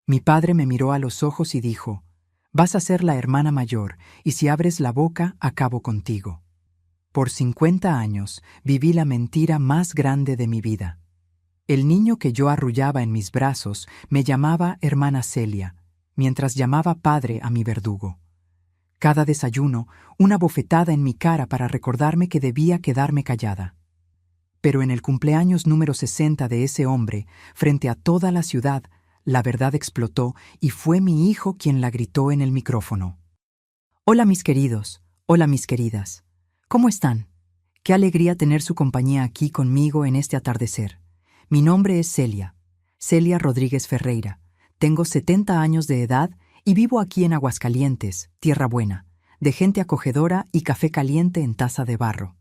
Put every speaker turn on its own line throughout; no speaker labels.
Mi padre me miró a los ojos y dijo: «Vas a ser la hermana mayor, y si abres la boca, acabo contigo». Por 50 años viví la mentira más grande de mi vida. El niño que yo arrullaba en mis brazos me llamaba hermana Celia, mientras llamaba padre a mi verdugo. Cada desayuno, una bofetada en mi cara para recordarme que debía quedarme callada. Pero en el cumpleaños número 60 de ese hombre, frente a toda la ciudad, la verdad explotó y fue mi hijo quien la gritó en el micrófono. «Hola mis queridos, hola mis queridas. ¿Cómo están? Qué alegría tener su compañía aquí conmigo en este atardecer. Mi nombre es Celia, Celia Rodríguez Ferreira. Tengo 70 años de edad y vivo aquí en Aguascalientes, tierra buena, de gente acogedora y café caliente en taza de barro.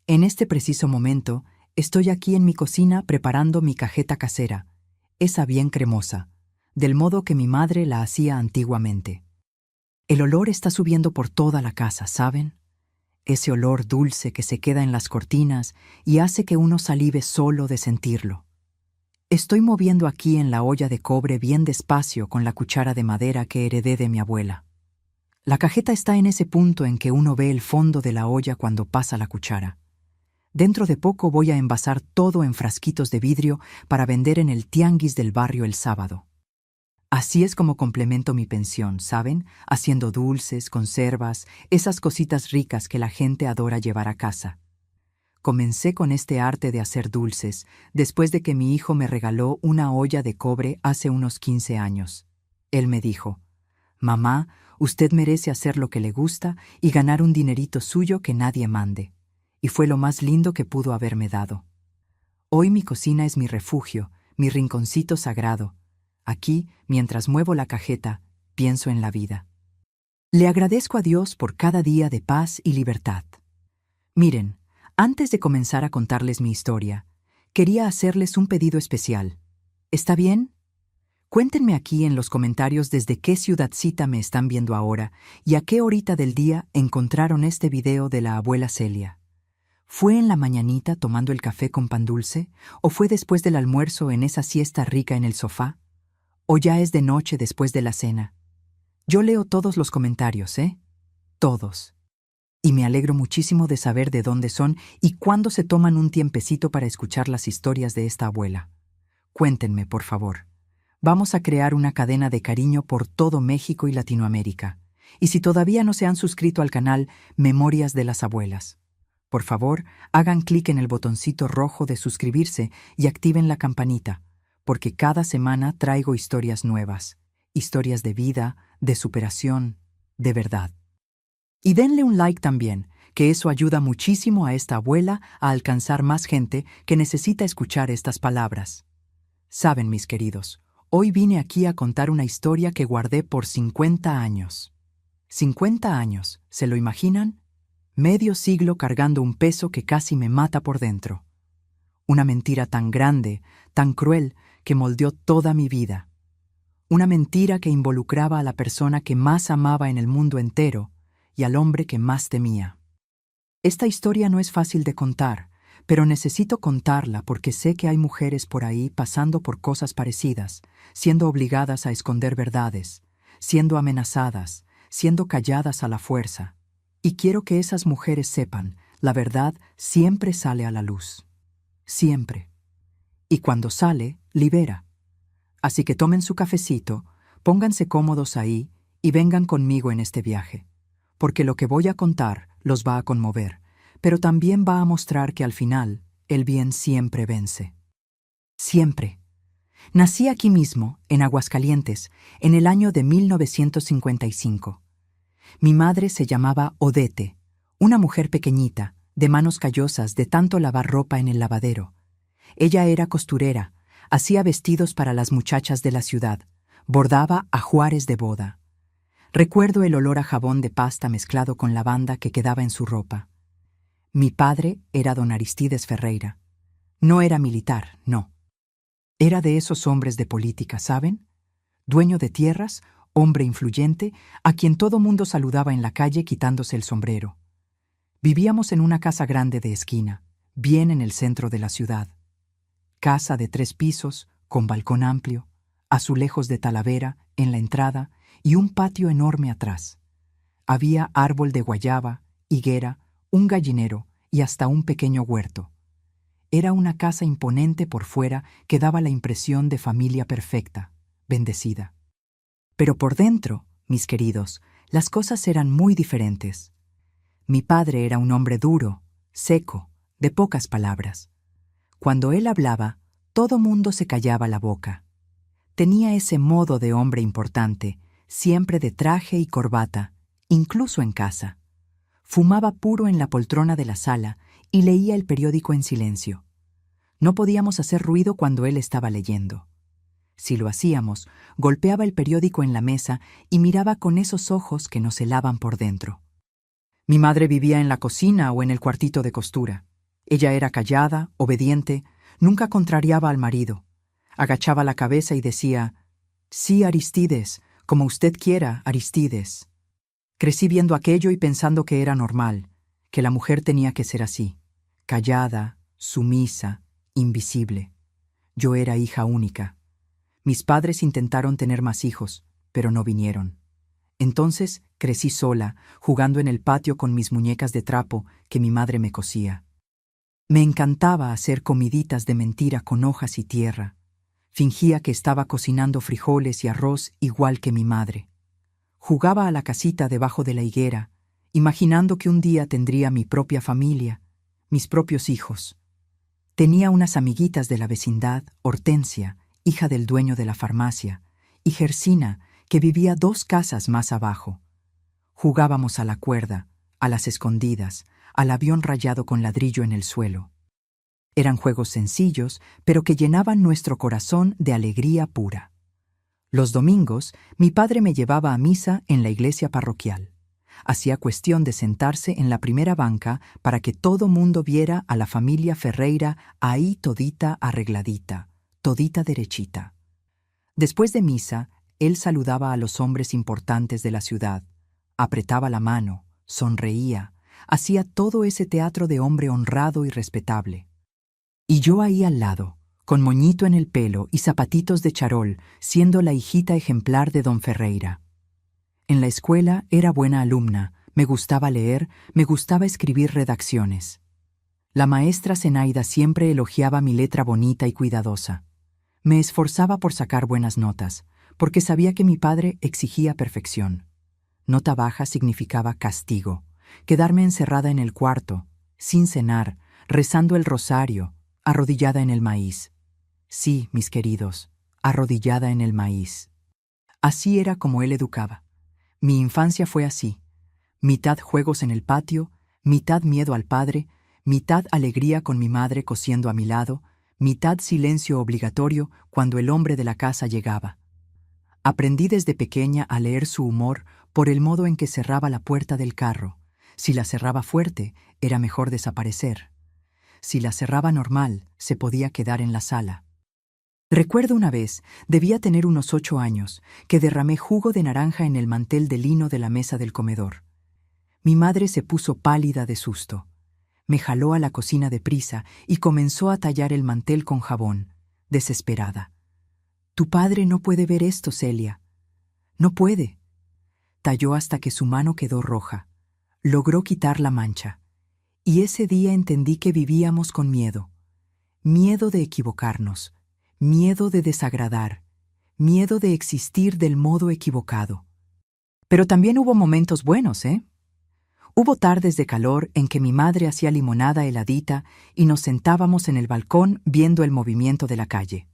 En este preciso momento, estoy aquí en mi cocina preparando mi cajeta casera, esa bien cremosa, del modo que mi madre la hacía antiguamente. El olor está subiendo por toda la casa, ¿saben? Ese olor dulce que se queda en las cortinas y hace que uno salive solo de sentirlo. Estoy moviendo aquí en la olla de cobre bien despacio con la cuchara de madera que heredé de mi abuela. La cajeta está en ese punto en que uno ve el fondo de la olla cuando pasa la cuchara. Dentro de poco voy a envasar todo en frasquitos de vidrio para vender en el tianguis del barrio el sábado. Así es como complemento mi pensión, ¿saben? Haciendo dulces, conservas, esas cositas ricas que la gente adora llevar a casa. Comencé con este arte de hacer dulces después de que mi hijo me regaló una olla de cobre hace unos 15 años. Él me dijo: «Mamá, usted merece hacer lo que le gusta y ganar un dinerito suyo que nadie mande». Y fue lo más lindo que pudo haberme dado. Hoy mi cocina es mi refugio, mi rinconcito sagrado. Aquí, mientras muevo la cajeta, pienso en la vida. Le agradezco a Dios por cada día de paz y libertad. Miren, antes de comenzar a contarles mi historia, quería hacerles un pedido especial. ¿Está bien? Cuéntenme aquí en los comentarios desde qué ciudadcita me están viendo ahora y a qué horita del día encontraron este video de la abuela Celia. ¿Fue en la mañanita tomando el café con pan dulce? ¿O fue después del almuerzo en esa siesta rica en el sofá? ¿O ya es de noche después de la cena? Yo leo todos los comentarios, ¿eh? Todos. Y me alegro muchísimo de saber de dónde son y cuándo se toman un tiempecito para escuchar las historias de esta abuela. Cuéntenme, por favor. Vamos a crear una cadena de cariño por todo México y Latinoamérica. Y si todavía no se han suscrito al canal Memorias de las Abuelas, por favor, hagan clic en el botoncito rojo de suscribirse y activen la campanita, porque cada semana traigo historias nuevas, historias de vida, de superación, de verdad. Y denle un like también, que eso ayuda muchísimo a esta abuela a alcanzar más gente que necesita escuchar estas palabras. Saben, mis queridos, hoy vine aquí a contar una historia que guardé por 50 años. 50 años, ¿se lo imaginan? Medio siglo cargando un peso que casi me mata por dentro. Una mentira tan grande, tan cruel, que moldeó toda mi vida. Una mentira que involucraba a la persona que más amaba en el mundo entero y al hombre que más temía. Esta historia no es fácil de contar, pero necesito contarla porque sé que hay mujeres por ahí pasando por cosas parecidas, siendo obligadas a esconder verdades, siendo amenazadas, siendo calladas a la fuerza. Y quiero que esas mujeres sepan, la verdad siempre sale a la luz. Siempre. Y cuando sale, libera. Así que tomen su cafecito, pónganse cómodos ahí y vengan conmigo en este viaje. Porque lo que voy a contar los va a conmover, pero también va a mostrar que al final el bien siempre vence. Siempre. Nací aquí mismo, en Aguascalientes, en el año de 1955. Mi madre se llamaba Odete, una mujer pequeñita, de manos callosas de tanto lavar ropa en el lavadero. Ella era costurera, hacía vestidos para las muchachas de la ciudad, bordaba ajuares de boda. Recuerdo el olor a jabón de pasta mezclado con lavanda que quedaba en su ropa. Mi padre era don Aristides Ferreira. No era militar, no. Era de esos hombres de política, ¿saben? Dueño de tierras, hombre influyente, a quien todo mundo saludaba en la calle quitándose el sombrero. Vivíamos en una casa grande de esquina, bien en el centro de la ciudad. Casa de 3 pisos, con balcón amplio, azulejos de talavera en la entrada y un patio enorme atrás. Había árbol de guayaba, higuera, un gallinero y hasta un pequeño huerto. Era una casa imponente por fuera que daba la impresión de familia perfecta, bendecida. Pero por dentro, mis queridos, las cosas eran muy diferentes. Mi padre era un hombre duro, seco, de pocas palabras. Cuando él hablaba, todo mundo se callaba la boca. Tenía ese modo de hombre importante, siempre de traje y corbata, incluso en casa. Fumaba puro en la poltrona de la sala y leía el periódico en silencio. No podíamos hacer ruido cuando él estaba leyendo. Si lo hacíamos, golpeaba el periódico en la mesa y miraba con esos ojos que nos helaban por dentro. Mi madre vivía en la cocina o en el cuartito de costura. Ella era callada, obediente, nunca contrariaba al marido. Agachaba la cabeza y decía: «Sí, Aristides, como usted quiera, Aristides». Crecí viendo aquello y pensando que era normal, que la mujer tenía que ser así, callada, sumisa, invisible. Yo era hija única. Mis padres intentaron tener más hijos, pero no vinieron. Entonces crecí sola, jugando en el patio con mis muñecas de trapo que mi madre me cosía. Me encantaba hacer comiditas de mentira con hojas y tierra. Fingía que estaba cocinando frijoles y arroz igual que mi madre. Jugaba a la casita debajo de la higuera, imaginando que un día tendría mi propia familia, mis propios hijos. Tenía unas amiguitas de la vecindad, Hortensia, hija del dueño de la farmacia, y Gersina, que vivía 2 casas más abajo. Jugábamos a la cuerda, a las escondidas, al avión rayado con ladrillo en el suelo. Eran juegos sencillos, pero que llenaban nuestro corazón de alegría pura. Los domingos, mi padre me llevaba a misa en la iglesia parroquial. Hacía cuestión de sentarse en la primera banca para que todo mundo viera a la familia Ferreira ahí todita arregladita, todita derechita. Después de misa, él saludaba a los hombres importantes de la ciudad, apretaba la mano, sonreía, hacía todo ese teatro de hombre honrado y respetable. Y yo ahí al lado, con moñito en el pelo y zapatitos de charol, siendo la hijita ejemplar de don Ferreira. En la escuela era buena alumna, me gustaba leer, me gustaba escribir redacciones. La maestra Zenaida siempre elogiaba mi letra bonita y cuidadosa. Me esforzaba por sacar buenas notas, porque sabía que mi padre exigía perfección. Nota baja significaba castigo, quedarme encerrada en el cuarto, sin cenar, rezando el rosario, arrodillada en el maíz. Sí, mis queridos, arrodillada en el maíz. Así era como él educaba. Mi infancia fue así. Mitad juegos en el patio, mitad miedo al padre, mitad alegría con mi madre cosiendo a mi lado, mitad silencio obligatorio cuando el hombre de la casa llegaba. Aprendí desde pequeña a leer su humor por el modo en que cerraba la puerta del carro. Si la cerraba fuerte, era mejor desaparecer. Si la cerraba normal, se podía quedar en la sala. Recuerdo una vez, debía tener unos 8 años, que derramé jugo de naranja en el mantel de lino de la mesa del comedor. Mi madre se puso pálida de susto. Me jaló a la cocina deprisa y comenzó a tallar el mantel con jabón, desesperada. «Tu padre no puede ver esto, Celia. No puede». Talló hasta que su mano quedó roja. Logró quitar la mancha. Y ese día entendí que vivíamos con miedo. Miedo de equivocarnos, miedo de desagradar, miedo de existir del modo equivocado. Pero también hubo momentos buenos, ¿eh? Hubo tardes de calor en que mi madre hacía limonada heladita y nos sentábamos en el balcón viendo el movimiento de la calle.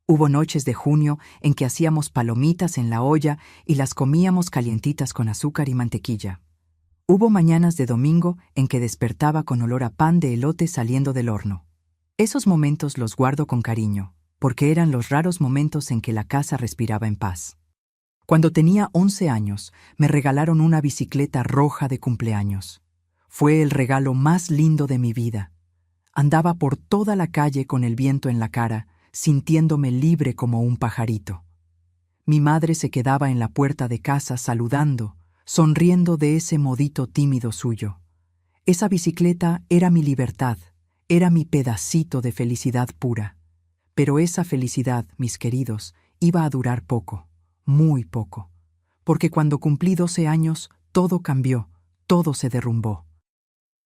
Hubo noches de junio en que hacíamos palomitas en la olla y las comíamos calientitas con azúcar y mantequilla. Hubo mañanas de domingo en que despertaba con olor a pan de elote saliendo del horno. Esos momentos los guardo con cariño, porque eran los raros momentos en que la casa respiraba en paz. Cuando tenía 11 años, me regalaron una bicicleta roja de cumpleaños. Fue el regalo más lindo de mi vida. Andaba por toda la calle con el viento en la cara, sintiéndome libre como un pajarito. Mi madre se quedaba en la puerta de casa saludando, sonriendo de ese modito tímido suyo. Esa bicicleta era mi libertad, era mi pedacito de felicidad pura. Pero esa felicidad, mis queridos, iba a durar poco, muy poco, porque cuando cumplí 12 años, todo cambió, todo se derrumbó.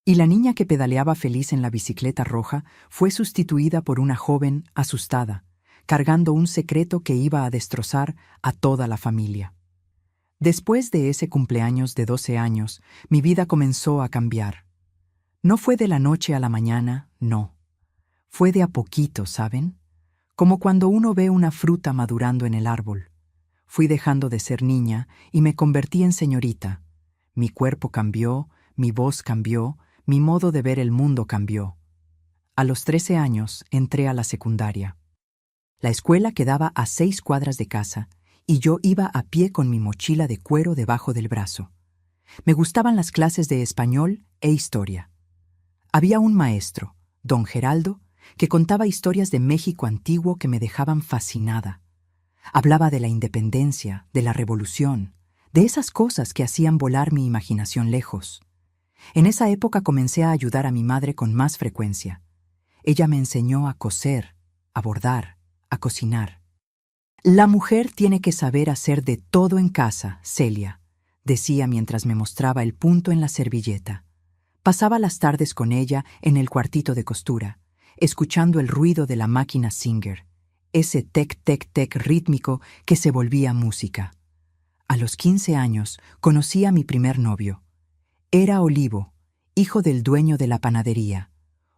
Y la niña que pedaleaba feliz en la bicicleta roja fue sustituida por una joven asustada, cargando un secreto que iba a destrozar a toda la familia. Después de ese cumpleaños de 12 años, mi vida comenzó a cambiar. No fue de la noche a la mañana, no. Fue de a poquito, ¿saben? Como cuando uno ve una fruta madurando en el árbol. Fui dejando de ser niña y me convertí en señorita. Mi cuerpo cambió, mi voz cambió, mi modo de ver el mundo cambió. A los 13 años entré a la secundaria. La escuela quedaba a 6 cuadras de casa y yo iba a pie con mi mochila de cuero debajo del brazo. Me gustaban las clases de español e historia. Había un maestro, don Geraldo, que contaba historias de México antiguo que me dejaban fascinada. Hablaba de la independencia, de la revolución, de esas cosas que hacían volar mi imaginación lejos. En esa época comencé a ayudar a mi madre con más frecuencia. Ella me enseñó a coser, a bordar, a cocinar. La mujer tiene que saber hacer de todo en casa, Celia, decía mientras me mostraba el punto en la servilleta. Pasaba las tardes con ella en el cuartito de costura, escuchando el ruido de la máquina Singer, ese tec-tec-tec rítmico que se volvía música. A los 15 años conocí a mi primer novio. Era Olivo, hijo del dueño de la panadería,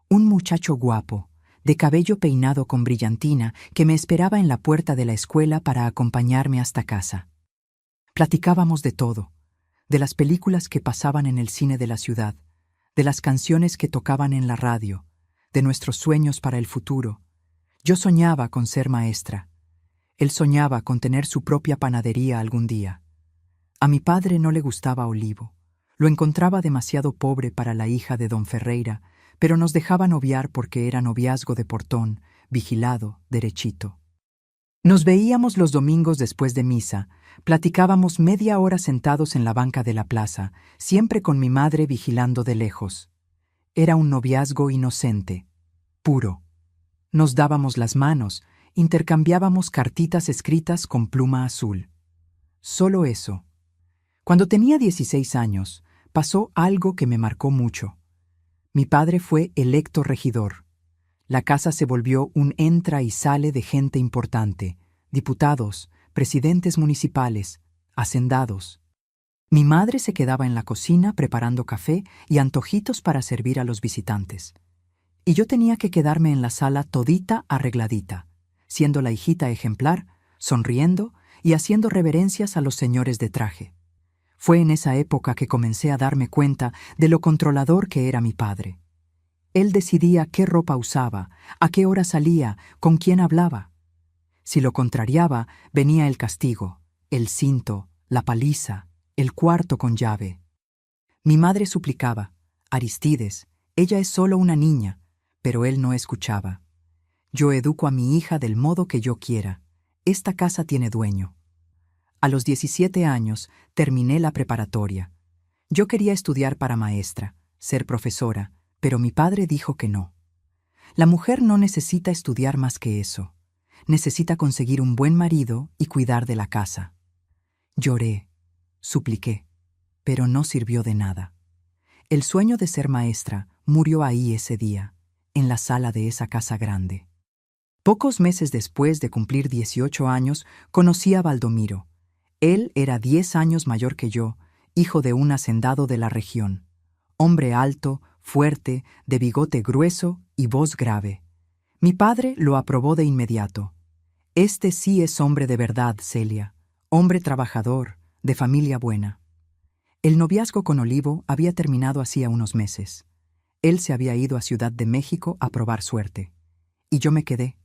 un muchacho guapo, de cabello peinado con brillantina, que me esperaba en la puerta de la escuela para acompañarme hasta casa. Platicábamos de todo, de las películas que pasaban en el cine de la ciudad, de las canciones que tocaban en la radio, de nuestros sueños para el futuro. Yo soñaba con ser maestra. Él soñaba con tener su propia panadería algún día. A mi padre no le gustaba Olivo. Lo encontraba demasiado pobre para la hija de don Ferreira, pero nos dejaba noviar porque era noviazgo de portón, vigilado, derechito. Nos veíamos los domingos después de misa, platicábamos media hora sentados en la banca de la plaza, siempre con mi madre vigilando de lejos. Era un noviazgo inocente, puro. Nos dábamos las manos, intercambiábamos cartitas escritas con pluma azul. Solo eso. Cuando tenía 16 años, pasó algo que me marcó mucho. Mi padre fue electo regidor. La casa se volvió un entra y sale de gente importante, diputados, presidentes municipales, hacendados. Mi madre se quedaba en la cocina preparando café y antojitos para servir a los visitantes. Y yo tenía que quedarme en la sala todita arregladita, siendo la hijita ejemplar, sonriendo y haciendo reverencias a los señores de traje. Fue en esa época que comencé a darme cuenta de lo controlador que era mi padre. Él decidía qué ropa usaba, a qué hora salía, con quién hablaba. Si lo contrariaba, venía el castigo, el cinto, la paliza, el cuarto con llave. Mi madre suplicaba: Aristides, ella es solo una niña, pero él no escuchaba. Yo educo a mi hija del modo que yo quiera. Esta casa tiene dueño. A los 17 años terminé la preparatoria. Yo quería estudiar para maestra, ser profesora, pero mi padre dijo que no. La mujer no necesita estudiar más que eso. Necesita conseguir un buen marido y cuidar de la casa. Lloré, supliqué, pero no sirvió de nada. El sueño de ser maestra murió ahí ese día, en la sala de esa casa grande. Pocos meses después de cumplir 18 años, conocí a Baldomiro. Él era 10 años mayor que yo, hijo de un hacendado de la región. Hombre alto, fuerte, de bigote grueso y voz grave. Mi padre lo aprobó de inmediato. Este sí es hombre de verdad, Celia. Hombre trabajador, de familia buena. El noviazgo con Olivo había terminado hacía unos meses. Él se había ido a Ciudad de México a probar suerte. Y yo me quedé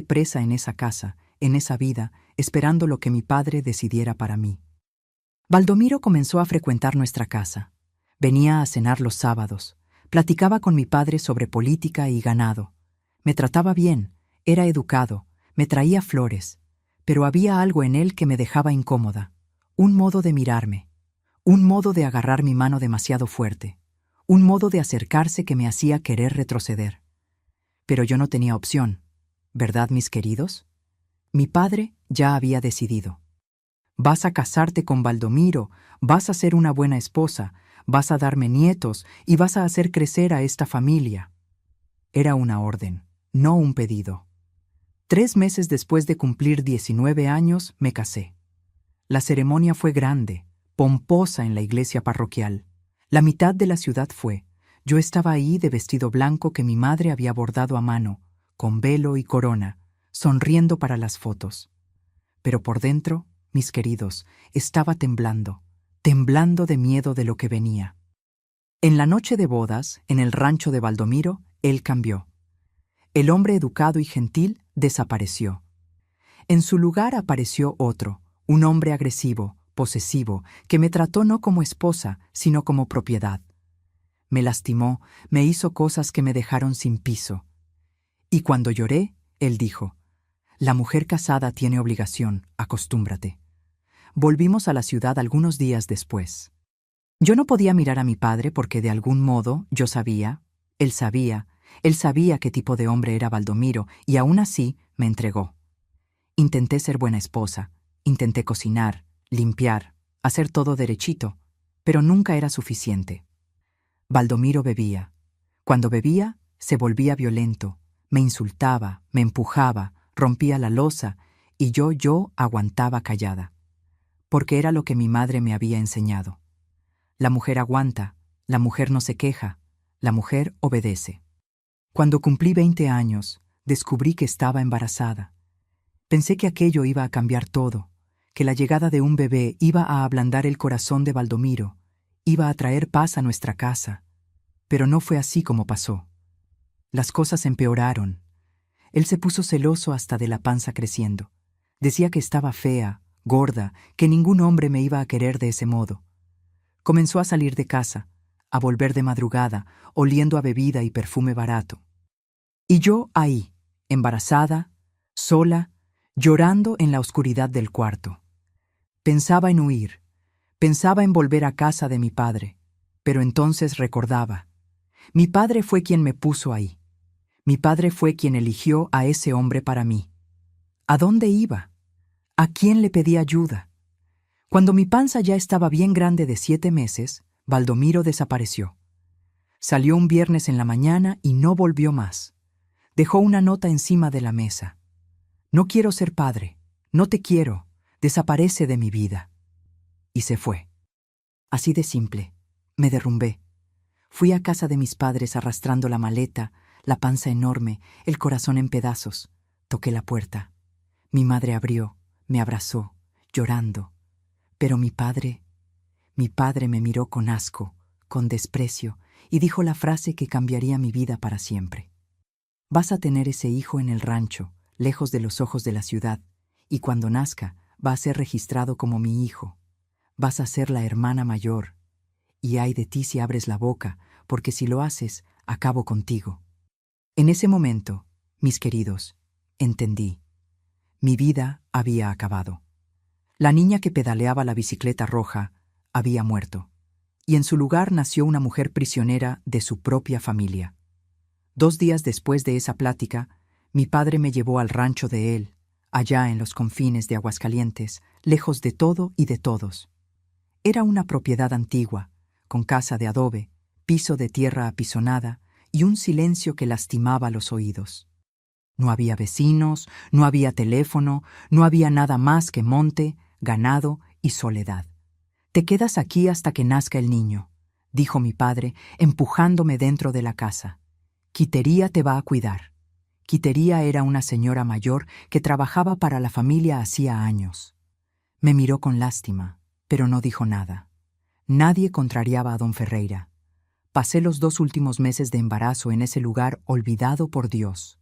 presa en esa casa, en esa vida, esperando lo que mi padre decidiera para mí. Baldomiro comenzó a frecuentar nuestra casa. Venía a cenar los sábados. Platicaba con mi padre sobre política y ganado. Me trataba bien, era educado, me traía flores, pero había algo en él que me dejaba incómoda. Un modo de mirarme, un modo de agarrar mi mano demasiado fuerte, un modo de acercarse que me hacía querer retroceder. Pero yo no tenía opción, ¿verdad, mis queridos? Mi padre ya había decidido. Vas a casarte con Baldomiro, vas a ser una buena esposa, vas a darme nietos y vas a hacer crecer a esta familia. Era una orden, no un pedido. 3 meses después de cumplir 19 años, me casé. La ceremonia fue grande, pomposa en la iglesia parroquial. La mitad de la ciudad fue. Yo estaba ahí de vestido blanco que mi madre había bordado a mano, con velo y corona, sonriendo para las fotos. Pero por dentro, mis queridos, estaba temblando, temblando de miedo de lo que venía. En la noche de bodas, en el rancho de Baldomiro, él cambió. El hombre educado y gentil desapareció. En su lugar apareció otro, un hombre agresivo, posesivo, que me trató no como esposa, sino como propiedad. Me lastimó, me hizo cosas que me dejaron sin piso. Y cuando lloré, él dijo: «La mujer casada tiene obligación, acostúmbrate». Volvimos a la ciudad algunos días después. Yo no podía mirar a mi padre porque de algún modo yo sabía, él sabía qué tipo de hombre era Baldomiro y aún así me entregó. Intenté ser buena esposa, intenté cocinar, limpiar, hacer todo derechito, pero nunca era suficiente. Baldomiro bebía. Cuando bebía, se volvía violento, me insultaba, me empujaba, rompía la loza y yo aguantaba callada. Porque era lo que mi madre me había enseñado. La mujer aguanta, la mujer no se queja, la mujer obedece. Cuando cumplí 20 años, descubrí que estaba embarazada. Pensé que aquello iba a cambiar todo, que la llegada de un bebé iba a ablandar el corazón de Baldomiro, iba a traer paz a nuestra casa. Pero no fue así como pasó. Las cosas empeoraron. Él se puso celoso hasta de la panza creciendo. Decía que estaba fea, gorda, que ningún hombre me iba a querer de ese modo. Comenzó a salir de casa, a volver de madrugada, oliendo a bebida y perfume barato. Y yo ahí, embarazada, sola, llorando en la oscuridad del cuarto. Pensaba en huir, pensaba en volver a casa de mi padre, pero entonces recordaba. Mi padre fue quien me puso ahí. Mi padre fue quien eligió a ese hombre para mí. ¿A dónde iba? ¿A quién le pedí ayuda? Cuando mi panza ya estaba bien grande de 7 meses, Baldomiro desapareció. Salió un viernes en la mañana y no volvió más. Dejó una nota encima de la mesa. «No quiero ser padre, no te quiero, desaparece de mi vida». Y se fue. Así de simple. Me derrumbé. Fui a casa de mis padres arrastrando la maleta, la panza enorme, el corazón en pedazos. Toqué la puerta. Mi madre abrió, me abrazó, llorando. Pero mi padre me miró con asco, con desprecio, y dijo la frase que cambiaría mi vida para siempre. «Vas a tener ese hijo en el rancho, lejos de los ojos de la ciudad, y cuando nazca va a ser registrado como mi hijo. Vas a ser la hermana mayor. Y ay de ti si abres la boca, porque si lo haces, acabo contigo». En ese momento, mis queridos, entendí. Mi vida había acabado. La niña que pedaleaba la bicicleta roja había muerto, y en su lugar nació una mujer prisionera de su propia familia. 2 días después de esa plática, mi padre me llevó al rancho de él, allá en los confines de Aguascalientes, lejos de todo y de todos. Era una propiedad antigua, con casa de adobe, piso de tierra apisonada y un silencio que lastimaba los oídos. No había vecinos, no había teléfono, no había nada más que monte, ganado y soledad. «Te quedas aquí hasta que nazca el niño», dijo mi padre, empujándome dentro de la casa. «Quitería te va a cuidar». Quitería era una señora mayor que trabajaba para la familia hacía años. Me miró con lástima, pero no dijo nada. Nadie contrariaba a don Ferreira. Pasé los 2 últimos meses de embarazo en ese lugar olvidado por Dios.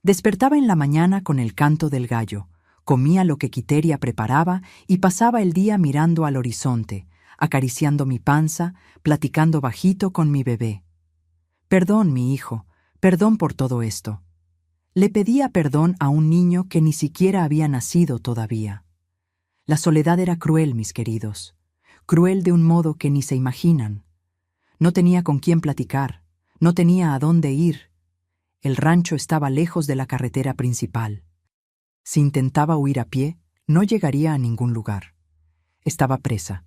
Despertaba en la mañana con el canto del gallo, comía lo que Quiteria preparaba y pasaba el día mirando al horizonte, acariciando mi panza, platicando bajito con mi bebé. «Perdón, mi hijo, perdón por todo esto». Le pedía perdón a un niño que ni siquiera había nacido todavía. La soledad era cruel, mis queridos, cruel de un modo que ni se imaginan. No tenía con quién platicar, no tenía a dónde ir. El rancho estaba lejos de la carretera principal. Si intentaba huir a pie, no llegaría a ningún lugar. Estaba presa,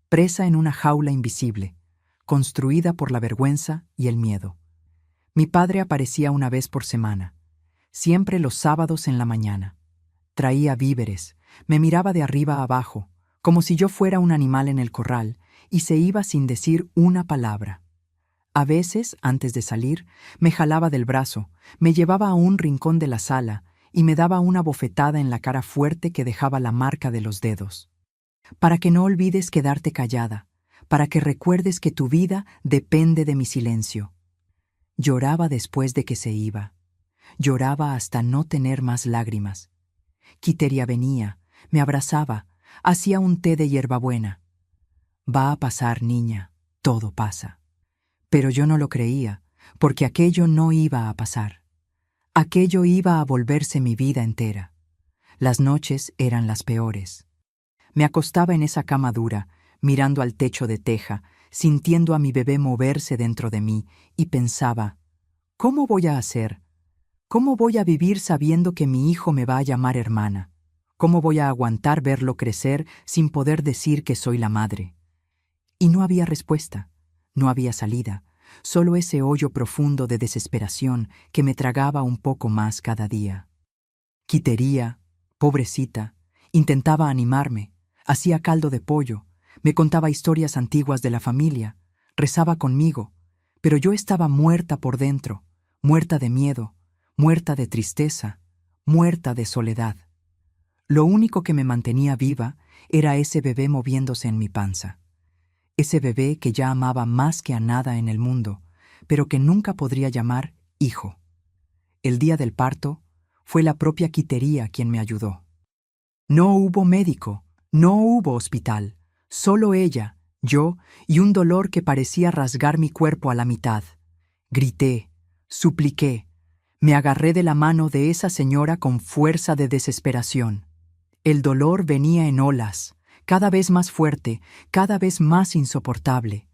presa en una jaula invisible, construida por la vergüenza y el miedo. Mi padre aparecía una vez por semana, siempre los sábados en la mañana. Traía víveres, me miraba de arriba a abajo, como si yo fuera un animal en el corral, y se iba sin decir una palabra. A veces, antes de salir, me jalaba del brazo, me llevaba a un rincón de la sala y me daba una bofetada en la cara fuerte que dejaba la marca de los dedos. Para que no olvides quedarte callada, para que recuerdes que tu vida depende de mi silencio. Lloraba después de que se iba. Lloraba hasta no tener más lágrimas. Quiteria venía, me abrazaba, hacía un té de hierbabuena. Va a pasar, niña, todo pasa. Pero yo no lo creía, porque aquello no iba a pasar. Aquello iba a volverse mi vida entera. Las noches eran las peores. Me acostaba en esa cama dura, mirando al techo de teja, sintiendo a mi bebé moverse dentro de mí, y pensaba, ¿cómo voy a hacer? ¿Cómo voy a vivir sabiendo que mi hijo me va a llamar hermana? ¿Cómo voy a aguantar verlo crecer sin poder decir que soy la madre? Y no había respuesta, no había salida, solo ese hoyo profundo de desesperación que me tragaba un poco más cada día. Quitería, pobrecita, intentaba animarme, hacía caldo de pollo, me contaba historias antiguas de la familia, rezaba conmigo, pero yo estaba muerta por dentro, muerta de miedo, muerta de tristeza, muerta de soledad. Lo único que me mantenía viva era ese bebé moviéndose en mi panza. Ese bebé que ya amaba más que a nada en el mundo, pero que nunca podría llamar hijo. El día del parto, fue la propia Quitería quien me ayudó. No hubo médico, no hubo hospital, solo ella, yo y un dolor que parecía rasgar mi cuerpo a la mitad. Grité, supliqué, me agarré de la mano de esa señora con fuerza de desesperación. El dolor venía en olas, cada vez más fuerte, cada vez más insoportable.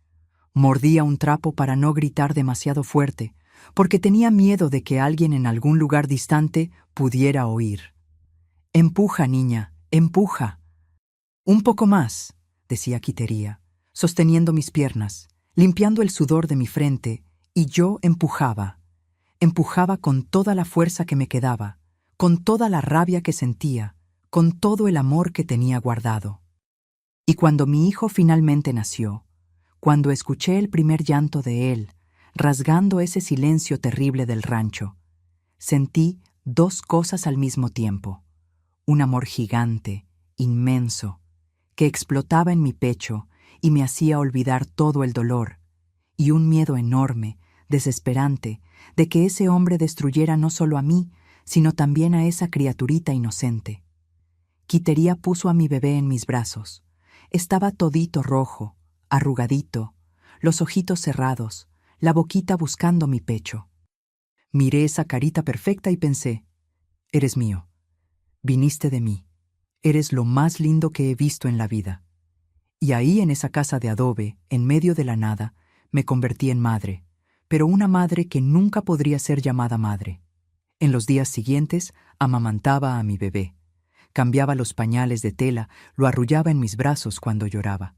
Mordía un trapo para no gritar demasiado fuerte, porque tenía miedo de que alguien en algún lugar distante pudiera oír. «Empuja, niña, empuja». «Un poco más», decía Quitería, sosteniendo mis piernas, limpiando el sudor de mi frente, y yo empujaba. Empujaba con toda la fuerza que me quedaba, con toda la rabia que sentía, con todo el amor que tenía guardado. Y cuando mi hijo finalmente nació, cuando escuché el primer llanto de él, rasgando ese silencio terrible del rancho, sentí dos cosas al mismo tiempo: un amor gigante, inmenso, que explotaba en mi pecho y me hacía olvidar todo el dolor, y un miedo enorme, desesperante, de que ese hombre destruyera no solo a mí, sino también a esa criaturita inocente. Quitería puso a mi bebé en mis brazos. Estaba todito rojo, arrugadito, los ojitos cerrados, la boquita buscando mi pecho. Miré esa carita perfecta y pensé, eres mío, viniste de mí, eres lo más lindo que he visto en la vida. Y ahí en esa casa de adobe, en medio de la nada, me convertí en madre, pero una madre que nunca podría ser llamada madre. En los días siguientes, amamantaba a mi bebé. Cambiaba los pañales de tela, lo arrullaba en mis brazos cuando lloraba.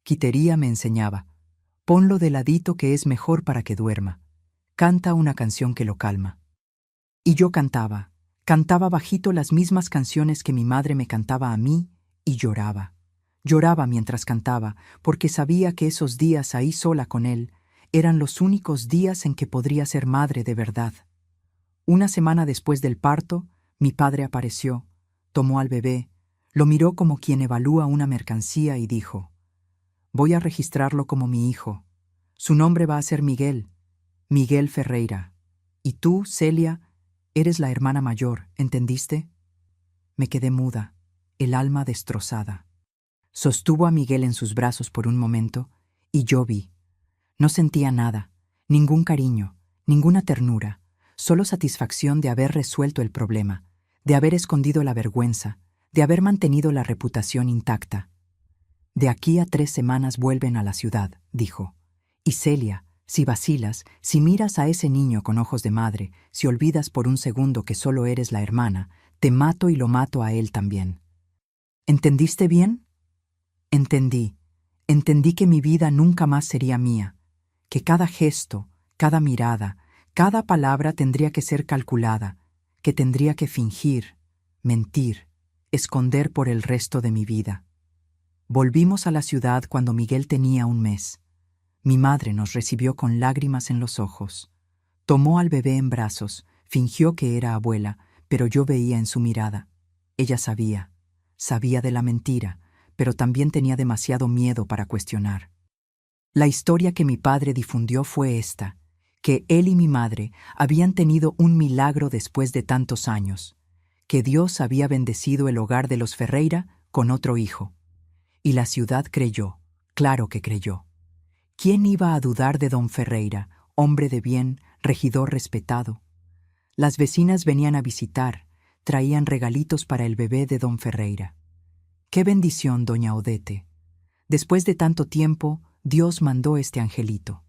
Quitería me enseñaba, ponlo de ladito que es mejor para que duerma. Canta una canción que lo calma. Y yo cantaba bajito las mismas canciones que mi madre me cantaba a mí, y lloraba. Lloraba mientras cantaba, porque sabía que esos días ahí sola con él eran los únicos días en que podría ser madre de verdad. Una semana después del parto, mi padre apareció, tomó al bebé, lo miró como quien evalúa una mercancía y dijo, «Voy a registrarlo como mi hijo. Su nombre va a ser Miguel, Miguel Ferreira. Y tú, Celia, eres la hermana mayor, ¿entendiste?» Me quedé muda, el alma destrozada. Sostuvo a Miguel en sus brazos por un momento, y yo vi. No sentía nada, ningún cariño, ninguna ternura, solo satisfacción de haber resuelto el problema, de haber escondido la vergüenza, de haber mantenido la reputación intacta. «De aquí a 3 semanas vuelven a la ciudad», dijo. «Y Celia, si vacilas, si miras a ese niño con ojos de madre, si olvidas por un segundo que solo eres la hermana, Te mato y lo mato a él también. ¿Entendiste bien? Entendí. Entendí que mi vida nunca más sería mía, que cada gesto, cada mirada, cada palabra tendría que ser calculada, que tendría que fingir, mentir, esconder por el resto de mi vida. Volvimos a la ciudad cuando Miguel tenía un mes. Mi madre nos recibió con lágrimas en los ojos. Tomó al bebé en brazos, fingió que era abuela, pero yo veía en su mirada. Ella sabía de la mentira, pero también tenía demasiado miedo para cuestionar. La historia que mi padre difundió fue esta, que él y mi madre habían tenido un milagro después de tantos años, que Dios había bendecido el hogar de los Ferreira con otro hijo. Y la ciudad creyó, claro que creyó. ¿Quién iba a dudar de don Ferreira, hombre de bien, regidor respetado? Las vecinas venían a visitar, traían regalitos para el bebé de don Ferreira. ¡Qué bendición, doña Odete! Después de tanto tiempo, Dios mandó este angelito.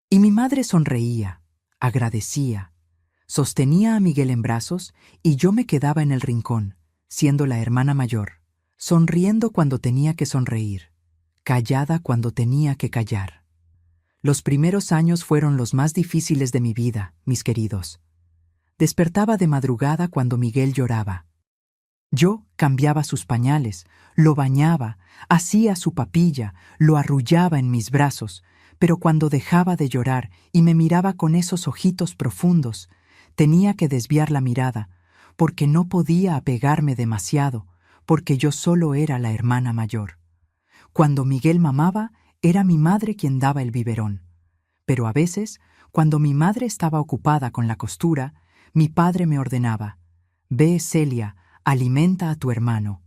Y mi madre sonreía, agradecía, sostenía a Miguel en brazos y yo me quedaba en el rincón, siendo la hermana mayor, sonriendo cuando tenía que sonreír, callada cuando tenía que callar. Los primeros años fueron los más difíciles de mi vida, mis queridos. Despertaba de madrugada cuando Miguel lloraba. Yo cambiaba sus pañales, lo bañaba, hacía su papilla, lo arrullaba en mis brazos, pero cuando dejaba de llorar y me miraba con esos ojitos profundos, tenía que desviar la mirada, porque no podía apegarme demasiado, porque yo solo era la hermana mayor. Cuando Miguel mamaba, era mi madre quien daba el biberón. Pero a veces, cuando mi madre estaba ocupada con la costura, mi padre me ordenaba: «Ve, Celia, alimenta a tu hermano».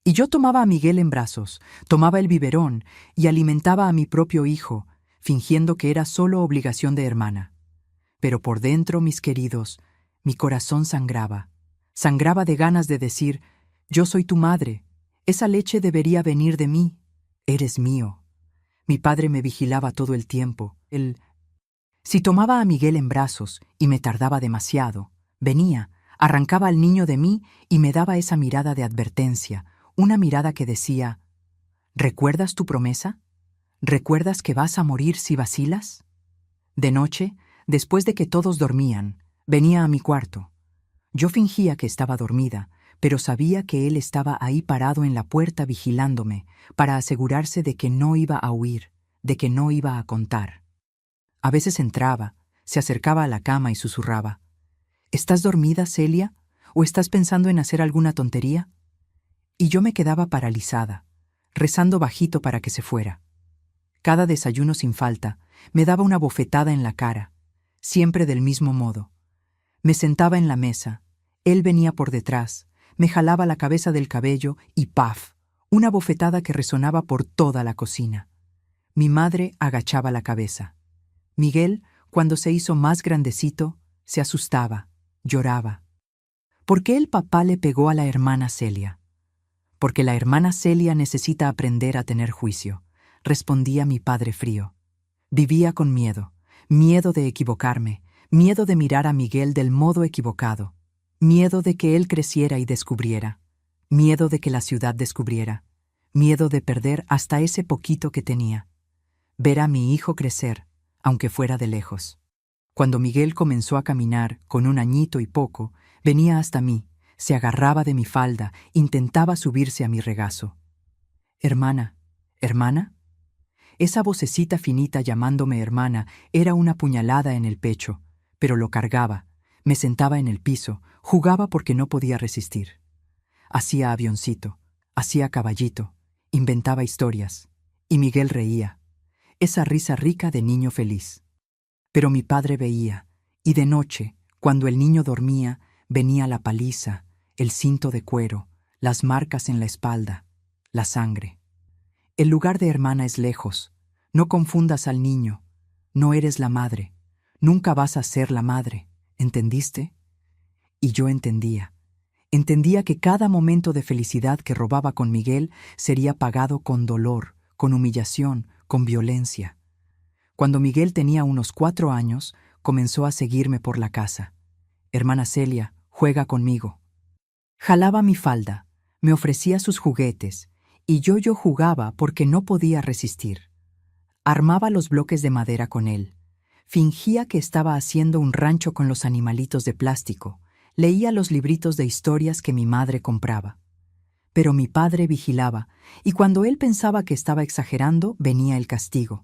Y yo tomaba a Miguel en brazos, tomaba el biberón y alimentaba a mi propio hijo, fingiendo que era solo obligación de hermana. Pero por dentro, mis queridos, mi corazón sangraba. Sangraba de ganas de decir: «Yo soy tu madre. Esa leche debería venir de mí. Eres mío». Mi padre me vigilaba todo el tiempo. Si tomaba a Miguel en brazos y me tardaba demasiado, venía, arrancaba al niño de mí y me daba esa mirada de advertencia, una mirada que decía: «¿Recuerdas tu promesa? ¿Recuerdas que vas a morir si vacilas?». De noche, después de que todos dormían, venía a mi cuarto. Yo fingía que estaba dormida, pero sabía que él estaba ahí parado en la puerta vigilándome para asegurarse de que no iba a huir, de que no iba a contar. A veces entraba, se acercaba a la cama y susurraba: «¿Estás dormida, Celia? ¿O estás pensando en hacer alguna tontería?». Y yo me quedaba paralizada, rezando bajito para que se fuera. Cada desayuno sin falta me daba una bofetada en la cara, siempre del mismo modo. Me sentaba en la mesa, él venía por detrás, me jalaba la cabeza del cabello y ¡paf!, una bofetada que resonaba por toda la cocina. Mi madre agachaba la cabeza. Miguel, cuando se hizo más grandecito, se asustaba, lloraba. ¿Por qué el papá le pegó a la hermana Celia? Porque la hermana Celia necesita aprender a tener juicio, respondía mi padre frío. Vivía con miedo, miedo de equivocarme, miedo de mirar a Miguel del modo equivocado, miedo de que él creciera y descubriera, miedo de que la ciudad descubriera, miedo de perder hasta ese poquito que tenía. Ver a mi hijo crecer, aunque fuera de lejos. Cuando Miguel comenzó a caminar, con un añito y poco, venía hasta mí, se agarraba de mi falda, intentaba subirse a mi regazo. «Hermana, hermana». Esa vocecita finita llamándome hermana era una puñalada en el pecho, pero lo cargaba, me sentaba en el piso, jugaba porque no podía resistir. Hacía avioncito, hacía caballito, inventaba historias, y Miguel reía, esa risa rica de niño feliz. Pero mi padre veía, y de noche, cuando el niño dormía, venía la paliza, el cinto de cuero, las marcas en la espalda, la sangre. El lugar de hermana es lejos. No confundas al niño. No eres la madre. Nunca vas a ser la madre. ¿Entendiste? Y yo entendía. Entendía que cada momento de felicidad que robaba con Miguel sería pagado con dolor, con humillación, con violencia. Cuando Miguel tenía unos 4 años, comenzó a seguirme por la casa. «Hermana Celia, juega conmigo». Jalaba mi falda, me ofrecía sus juguetes, y yo jugaba porque no podía resistir. Armaba los bloques de madera con él. Fingía que estaba haciendo un rancho con los animalitos de plástico. Leía los libritos de historias que mi madre compraba. Pero mi padre vigilaba, y cuando él pensaba que estaba exagerando, venía el castigo.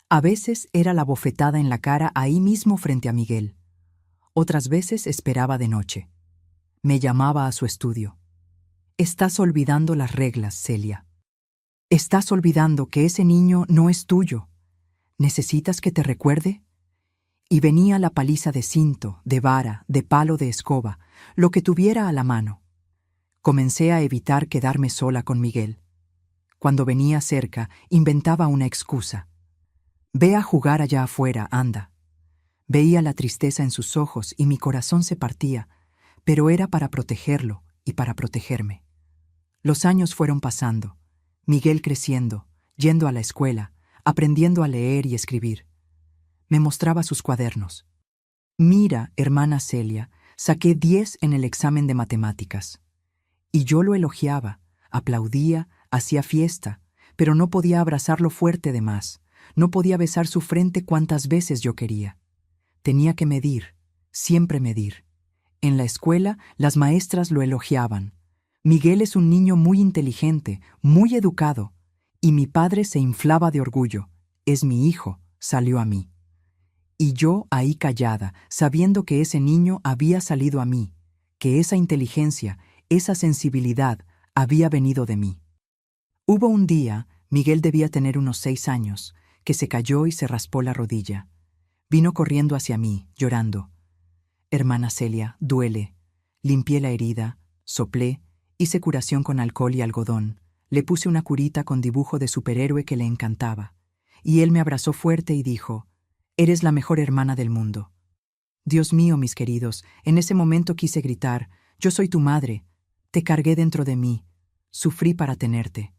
A veces era la bofetada en la cara ahí mismo frente a Miguel. Otras veces esperaba de noche. Me llamaba a su estudio. Estás olvidando las reglas, Celia. Estás olvidando que ese niño no es tuyo. ¿Necesitas que te recuerde? Y venía la paliza de cinto, de vara, de palo de escoba, lo que tuviera a la mano. Comencé a evitar quedarme sola con Miguel. Cuando venía cerca, inventaba una excusa. Ve a jugar allá afuera, anda. Veía la tristeza en sus ojos y mi corazón se partía, pero era para protegerlo y para protegerme. Los años fueron pasando, Miguel creciendo, yendo a la escuela, aprendiendo a leer y escribir. Me mostraba sus cuadernos. Mira, hermana Celia, saqué 10 en el examen de matemáticas. Y yo lo elogiaba, aplaudía, hacía fiesta, pero no podía abrazarlo fuerte de más, no podía besar su frente cuantas veces yo quería. Tenía que medir, siempre medir. En la escuela, las maestras lo elogiaban. Miguel es un niño muy inteligente, muy educado, y mi padre se inflaba de orgullo. Es mi hijo, salió a mí. Y yo ahí callada, sabiendo que ese niño había salido a mí, que esa inteligencia, esa sensibilidad había venido de mí. Hubo un día, Miguel debía tener unos 6 años, que se cayó y se raspó la rodilla. Vino corriendo hacia mí, llorando. Hermana Celia, duele. Limpié la herida, soplé, hice curación con alcohol y algodón, le puse una curita con dibujo de superhéroe que le encantaba, y él me abrazó fuerte y dijo, «Eres la mejor hermana del mundo». Dios mío, mis queridos, en ese momento quise gritar, «Yo soy tu madre, te cargué dentro de mí, sufrí para tenerte.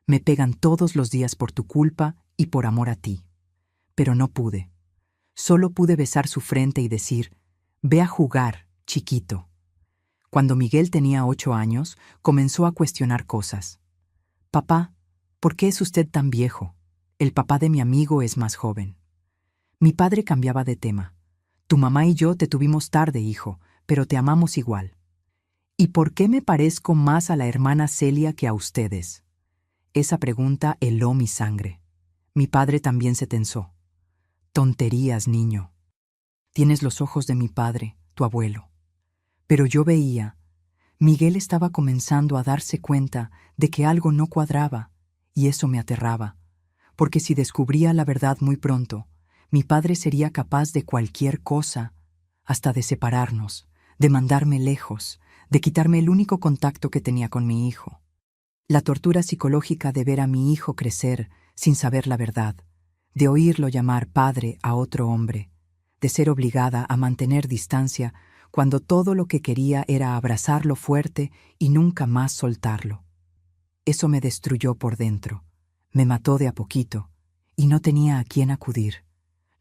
Me pegan todos los días por tu culpa y por amor a ti». Pero no pude. Solo pude besar su frente y decir, «Ve a jugar, chiquito». Cuando Miguel tenía 8 años, comenzó a cuestionar cosas. «Papá, ¿por qué es usted tan viejo? El papá de mi amigo es más joven». Mi padre cambiaba de tema. «Tu mamá y yo te tuvimos tarde, hijo, pero te amamos igual». «¿Y por qué me parezco más a la hermana Celia que a ustedes?». Esa pregunta heló mi sangre. Mi padre también se tensó. «Tonterías, niño. Tienes los ojos de mi padre, tu abuelo». Pero yo veía, Miguel estaba comenzando a darse cuenta de que algo no cuadraba, y eso me aterraba, porque si descubría la verdad muy pronto, mi padre sería capaz de cualquier cosa, hasta de separarnos, de mandarme lejos, de quitarme el único contacto que tenía con mi hijo. La tortura psicológica de ver a mi hijo crecer sin saber la verdad, de oírlo llamar padre a otro hombre, de ser obligada a mantener distancia cuando todo lo que quería era abrazarlo fuerte y nunca más soltarlo. Eso me destruyó por dentro, me mató de a poquito, y no tenía a quién acudir.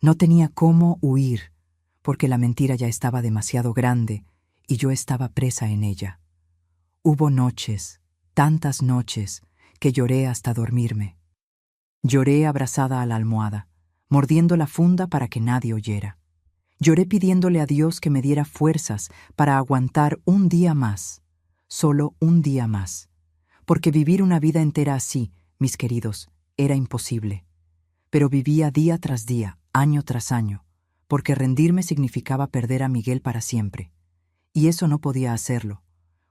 No tenía cómo huir, porque la mentira ya estaba demasiado grande y yo estaba presa en ella. Hubo noches, tantas noches, que lloré hasta dormirme. Lloré abrazada a la almohada, mordiendo la funda para que nadie oyera. Lloré pidiéndole a Dios que me diera fuerzas para aguantar un día más, solo un día más, porque vivir una vida entera así, mis queridos, era imposible. Pero vivía día tras día, año tras año, porque rendirme significaba perder a Miguel para siempre. Y eso no podía hacerlo.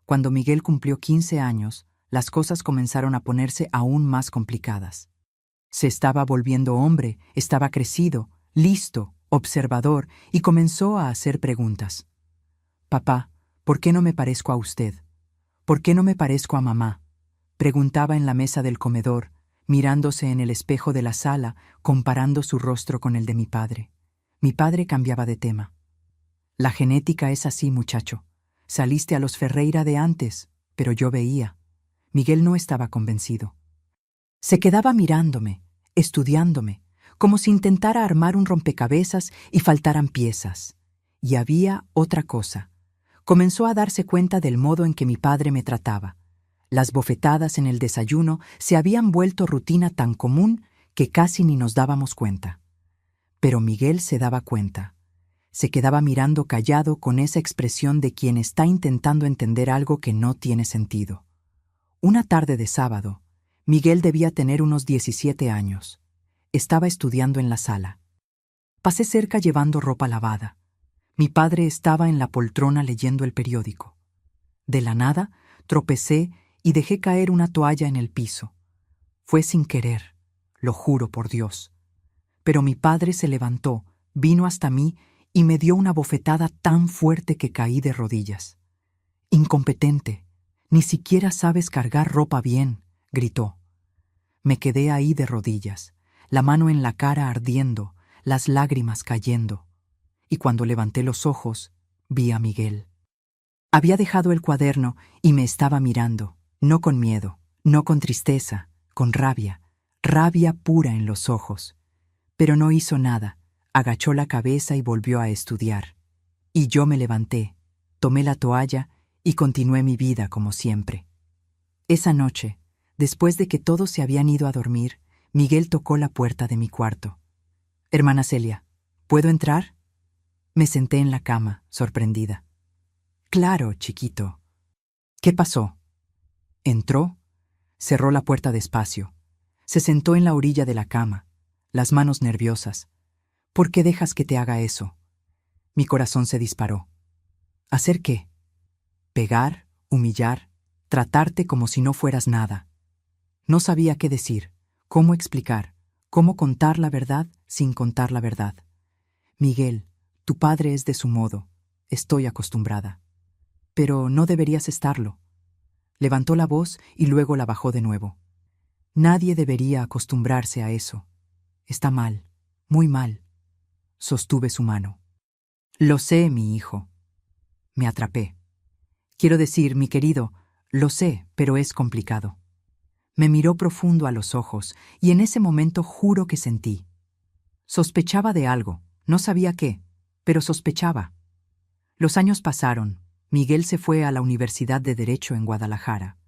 Cuando Miguel cumplió 15 años, las cosas comenzaron a ponerse aún más complicadas. Se estaba volviendo hombre, estaba crecido, listo, observador, y comenzó a hacer preguntas. «Papá, ¿por qué no me parezco a usted? ¿Por qué no me parezco a mamá?», preguntaba en la mesa del comedor, mirándose en el espejo de la sala, comparando su rostro con el de mi padre. Mi padre cambiaba de tema. «La genética es así, muchacho. Saliste a los Ferreira de antes, pero yo veía». Miguel no estaba convencido. Se quedaba mirándome, estudiándome, como si intentara armar un rompecabezas y faltaran piezas. Y había otra cosa. Comenzó a darse cuenta del modo en que mi padre me trataba. Las bofetadas en el desayuno se habían vuelto rutina tan común que casi ni nos dábamos cuenta. Pero Miguel se daba cuenta. Se quedaba mirando callado con esa expresión de quien está intentando entender algo que no tiene sentido. Una tarde de sábado, Miguel debía tener unos 17 años. Estaba estudiando en la sala. Pasé cerca llevando ropa lavada. Mi padre estaba en la poltrona leyendo el periódico. De la nada, tropecé y dejé caer una toalla en el piso. Fue sin querer, lo juro por Dios. Pero mi padre se levantó, vino hasta mí y me dio una bofetada tan fuerte que caí de rodillas. «Incompetente, ni siquiera sabes cargar ropa bien», gritó. Me quedé ahí de rodillas, la mano en la cara ardiendo, las lágrimas cayendo. Y cuando levanté los ojos, vi a Miguel. Había dejado el cuaderno y me estaba mirando, no con miedo, no con tristeza, con rabia, rabia pura en los ojos. Pero no hizo nada, agachó la cabeza y volvió a estudiar. Y yo me levanté, tomé la toalla y continué mi vida como siempre. Esa noche, después de que todos se habían ido a dormir, Miguel tocó la puerta de mi cuarto. «Hermana Celia, ¿puedo entrar?» Me senté en la cama, sorprendida. «Claro, chiquito». «¿Qué pasó?» Entró, cerró la puerta despacio, se sentó en la orilla de la cama, las manos nerviosas. «¿Por qué dejas que te haga eso?» Mi corazón se disparó. ¿Hacer qué? Pegar, humillar, tratarte como si no fueras nada. No sabía qué decir, cómo explicar, cómo contar la verdad sin contar la verdad. «Miguel, tu padre es de su modo, estoy acostumbrada. Pero no deberías estarlo». Levantó la voz y luego la bajó de nuevo. «Nadie debería acostumbrarse a eso. Está mal, muy mal». Sostuve su mano. «Lo sé, mi hijo». Me atrapé. «Quiero decir, mi querido, lo sé, pero es complicado». Me miró profundo a los ojos y en ese momento juro que sentí. Sospechaba de algo, no sabía qué, pero sospechaba. Los años pasaron. Miguel se fue a la Universidad de Derecho en Guadalajara.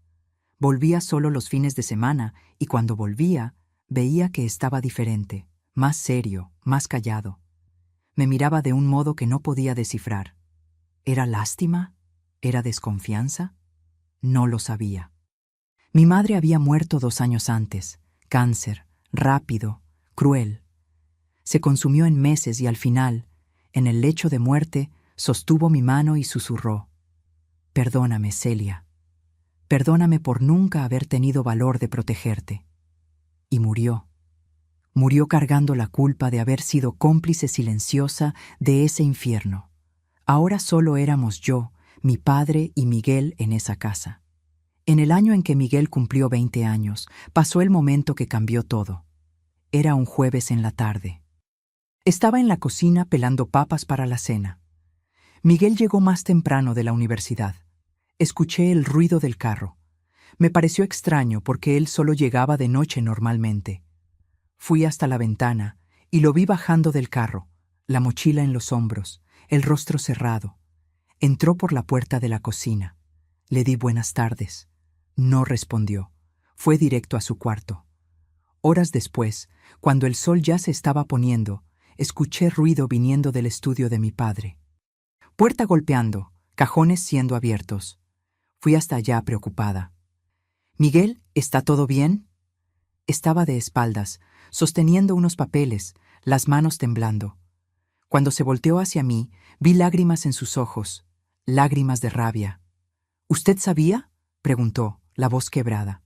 Volvía solo los fines de semana y cuando volvía, veía que estaba diferente, más serio, más callado. Me miraba de un modo que no podía descifrar. ¿Era lástima? ¿Era desconfianza? No lo sabía. Mi madre había muerto 2 años antes. Cáncer, rápido, cruel. Se consumió en meses y al final, en el lecho de muerte, sostuvo mi mano y susurró: «Perdóname, Celia. Perdóname por nunca haber tenido valor de protegerte». Y murió. Murió cargando la culpa de haber sido cómplice silenciosa de ese infierno. Ahora solo éramos yo, mi padre y Miguel en esa casa. En el año en que Miguel cumplió 20 años, pasó el momento que cambió todo. Era un jueves en la tarde. Estaba en la cocina pelando papas para la cena. Miguel llegó más temprano de la universidad. Escuché el ruido del carro. Me pareció extraño porque él solo llegaba de noche normalmente. Fui hasta la ventana y lo vi bajando del carro, la mochila en los hombros, el rostro cerrado. Entró por la puerta de la cocina. Le di buenas tardes. No respondió. Fue directo a su cuarto. Horas después, cuando el sol ya se estaba poniendo, escuché ruido viniendo del estudio de mi padre. Puerta golpeando, cajones siendo abiertos. Fui hasta allá preocupada. «Miguel, ¿está todo bien?» Estaba de espaldas, sosteniendo unos papeles, las manos temblando. Cuando se volteó hacia mí, vi lágrimas en sus ojos, lágrimas de rabia. «¿Usted sabía?», preguntó, la voz quebrada.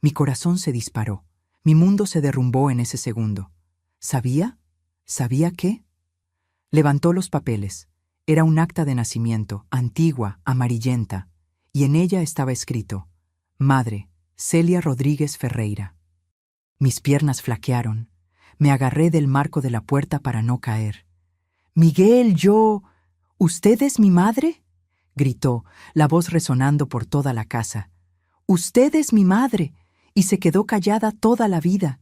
Mi corazón se disparó. Mi mundo se derrumbó en ese segundo. ¿Sabía? ¿Sabía qué? Levantó los papeles. Era un acta de nacimiento, antigua, amarillenta, y en ella estaba escrito: «Madre, Celia Rodríguez Ferreira». Mis piernas flaquearon. Me agarré del marco de la puerta para no caer. «Miguel, ¿usted es mi madre?», gritó, la voz resonando por toda la casa. «Usted es mi madre», y se quedó callada toda la vida.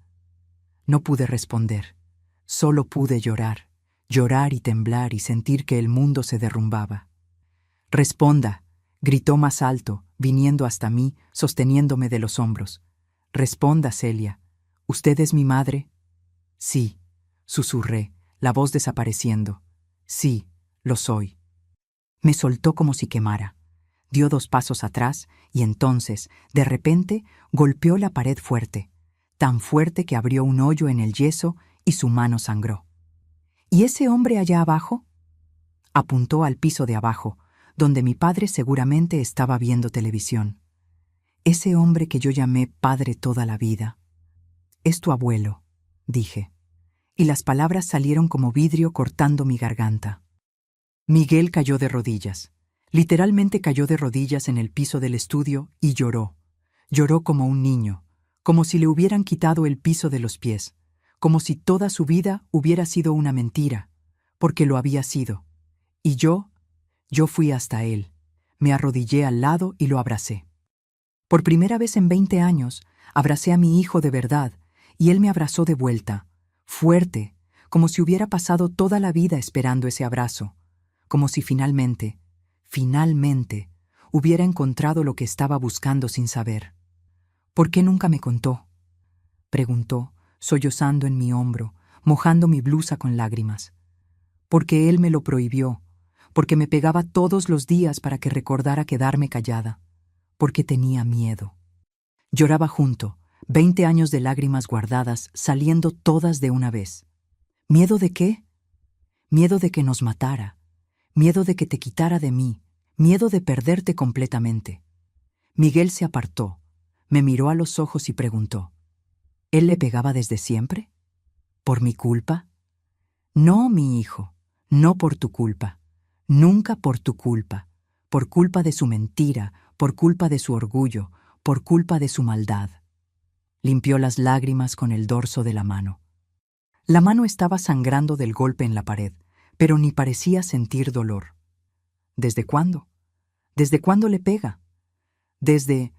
No pude responder. Solo pude llorar, llorar y temblar y sentir que el mundo se derrumbaba. Responda, gritó más alto, viniendo hasta mí, sosteniéndome de los hombros. Responda, Celia. ¿Usted es mi madre? Sí, susurré, la voz desapareciendo. Sí, lo soy. Me soltó como si quemara. Dio 2 pasos atrás y entonces, de repente, golpeó la pared fuerte, tan fuerte que abrió un hoyo en el yeso y su mano sangró. ¿Y ese hombre allá abajo? Apuntó al piso de abajo, donde mi padre seguramente estaba viendo televisión. Ese hombre que yo llamé padre toda la vida. Es tu abuelo, dije, y las palabras salieron como vidrio cortando mi garganta. Miguel cayó de rodillas. Literalmente cayó de rodillas en el piso del estudio y lloró. Lloró como un niño, como si le hubieran quitado el piso de los pies, como si toda su vida hubiera sido una mentira, porque lo había sido. Y yo fui hasta él, me arrodillé al lado y lo abracé. Por primera vez en 20 años, abracé a mi hijo de verdad, y él me abrazó de vuelta, fuerte, como si hubiera pasado toda la vida esperando ese abrazo, como si finalmente, hubiera encontrado lo que estaba buscando sin saber. ¿Por qué nunca me contó?, preguntó, sollozando en mi hombro, mojando mi blusa con lágrimas. Porque él me lo prohibió, porque me pegaba todos los días para que recordara quedarme callada, porque tenía miedo. Lloraba junto, 20 años de lágrimas guardadas, saliendo todas de una vez. ¿Miedo de qué? Miedo de que nos matara, miedo de que te quitara de mí, miedo de perderte completamente. Miguel se apartó, me miró a los ojos y preguntó, ¿él le pegaba desde siempre? ¿Por mi culpa? No, mi hijo, no por tu culpa, nunca por tu culpa, por culpa de su mentira, por culpa de su orgullo, por culpa de su maldad. Limpió las lágrimas con el dorso de la mano. La mano estaba sangrando del golpe en la pared, pero ni parecía sentir dolor. ¿Desde cuándo? ¿Desde cuándo le pega? Desde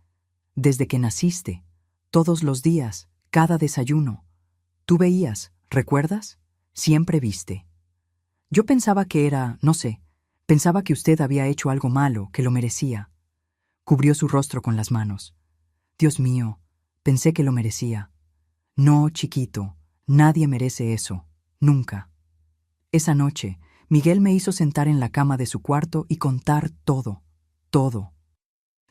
que naciste, todos los días, cada desayuno. Tú veías, ¿recuerdas? Siempre viste. Yo pensaba que era, no sé, pensaba que usted había hecho algo malo, que lo merecía. Cubrió su rostro con las manos. Dios mío, pensé que lo merecía. No, chiquito, nadie merece eso, nunca. Esa noche, Miguel me hizo sentar en la cama de su cuarto y contar todo, todo.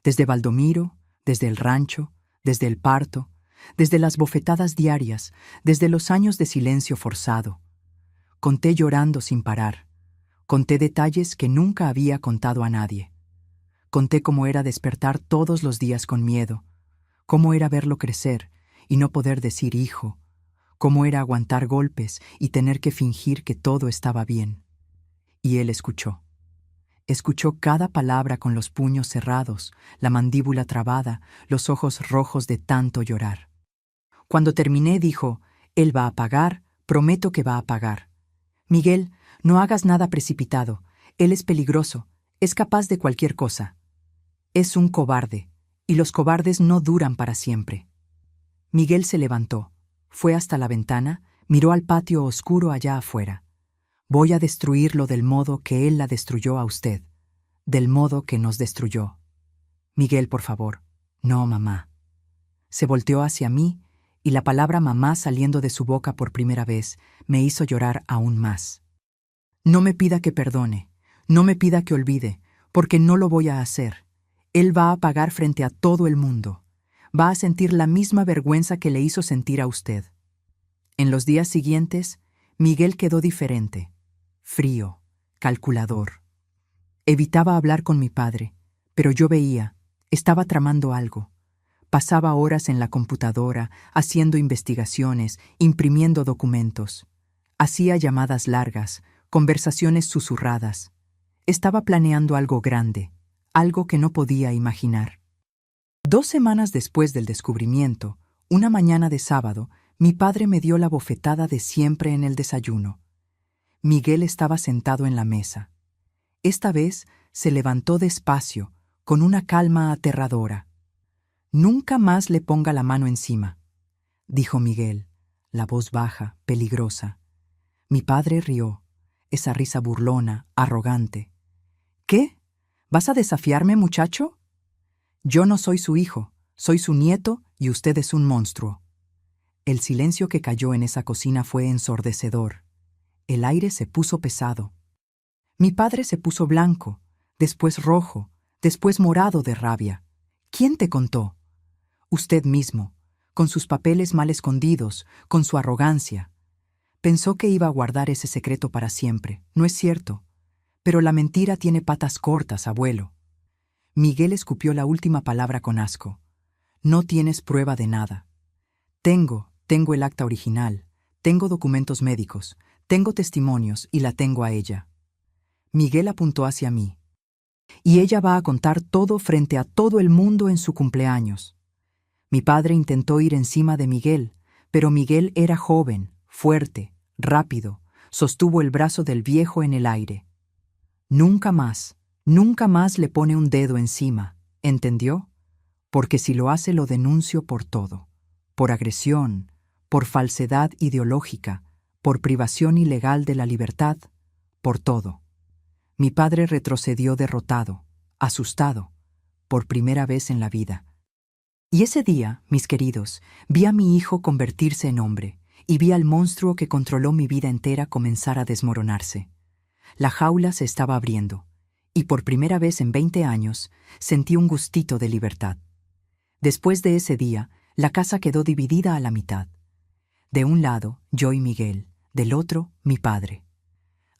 Desde Baldomiro, desde el rancho, desde el parto, desde las bofetadas diarias, desde los años de silencio forzado. Conté llorando sin parar. Conté detalles que nunca había contado a nadie. Conté cómo era despertar todos los días con miedo, cómo era verlo crecer y no poder decir hijo, cómo era aguantar golpes y tener que fingir que todo estaba bien. Y él escuchó. Escuchó cada palabra con los puños cerrados, la mandíbula trabada, los ojos rojos de tanto llorar. Cuando terminé dijo, él va a pagar, prometo que va a pagar. Miguel, no hagas nada precipitado, él es peligroso, es capaz de cualquier cosa. Es un cobarde, y los cobardes no duran para siempre. Miguel se levantó, fue hasta la ventana, miró al patio oscuro allá afuera. Voy a destruirlo del modo que él la destruyó a usted, del modo que nos destruyó. Miguel, por favor. No, mamá. Se volteó hacia mí y la palabra mamá saliendo de su boca por primera vez me hizo llorar aún más. No me pida que perdone, no me pida que olvide, porque no lo voy a hacer. Él va a pagar frente a todo el mundo. Va a sentir la misma vergüenza que le hizo sentir a usted. En los días siguientes, Miguel quedó diferente. Frío, calculador. Evitaba hablar con mi padre, pero yo veía, estaba tramando algo. Pasaba horas en la computadora, haciendo investigaciones, imprimiendo documentos. Hacía llamadas largas, conversaciones susurradas. Estaba planeando algo grande, algo que no podía imaginar. 2 semanas después del descubrimiento, una mañana de sábado, mi padre me dio la bofetada de siempre en el desayuno. Miguel estaba sentado en la mesa. Esta vez se levantó despacio, con una calma aterradora. «Nunca más le ponga la mano encima», dijo Miguel, la voz baja, peligrosa. Mi padre rió, esa risa burlona, arrogante. «¿Qué? ¿Vas a desafiarme, muchacho? Yo no soy su hijo, soy su nieto y usted es un monstruo. El silencio que cayó en esa cocina fue ensordecedor. El aire se puso pesado. Mi padre se puso blanco, después rojo, después morado de rabia. ¿Quién te contó? Usted mismo, con sus papeles mal escondidos, con su arrogancia. Pensó que iba a guardar ese secreto para siempre. No es cierto. Pero la mentira tiene patas cortas, abuelo. Miguel escupió la última palabra con asco. No tienes prueba de nada. Tengo el acta original, tengo documentos médicos, tengo testimonios y la tengo a ella. Miguel apuntó hacia mí. Y ella va a contar todo frente a todo el mundo en su cumpleaños. Mi padre intentó ir encima de Miguel, pero Miguel era joven, fuerte, rápido, sostuvo el brazo del viejo en el aire. Nunca más le pone un dedo encima, ¿entendió? Porque si lo hace lo denuncio por todo, por agresión, por falsedad ideológica, por privación ilegal de la libertad, por todo. Mi padre retrocedió derrotado, asustado, por primera vez en la vida. Y ese día, mis queridos, vi a mi hijo convertirse en hombre, y vi al monstruo que controló mi vida entera comenzar a desmoronarse. La jaula se estaba abriendo, y por primera vez en 20 años sentí un gustito de libertad. Después de ese día, la casa quedó dividida a la mitad. De un lado, yo y Miguel, del otro, mi padre.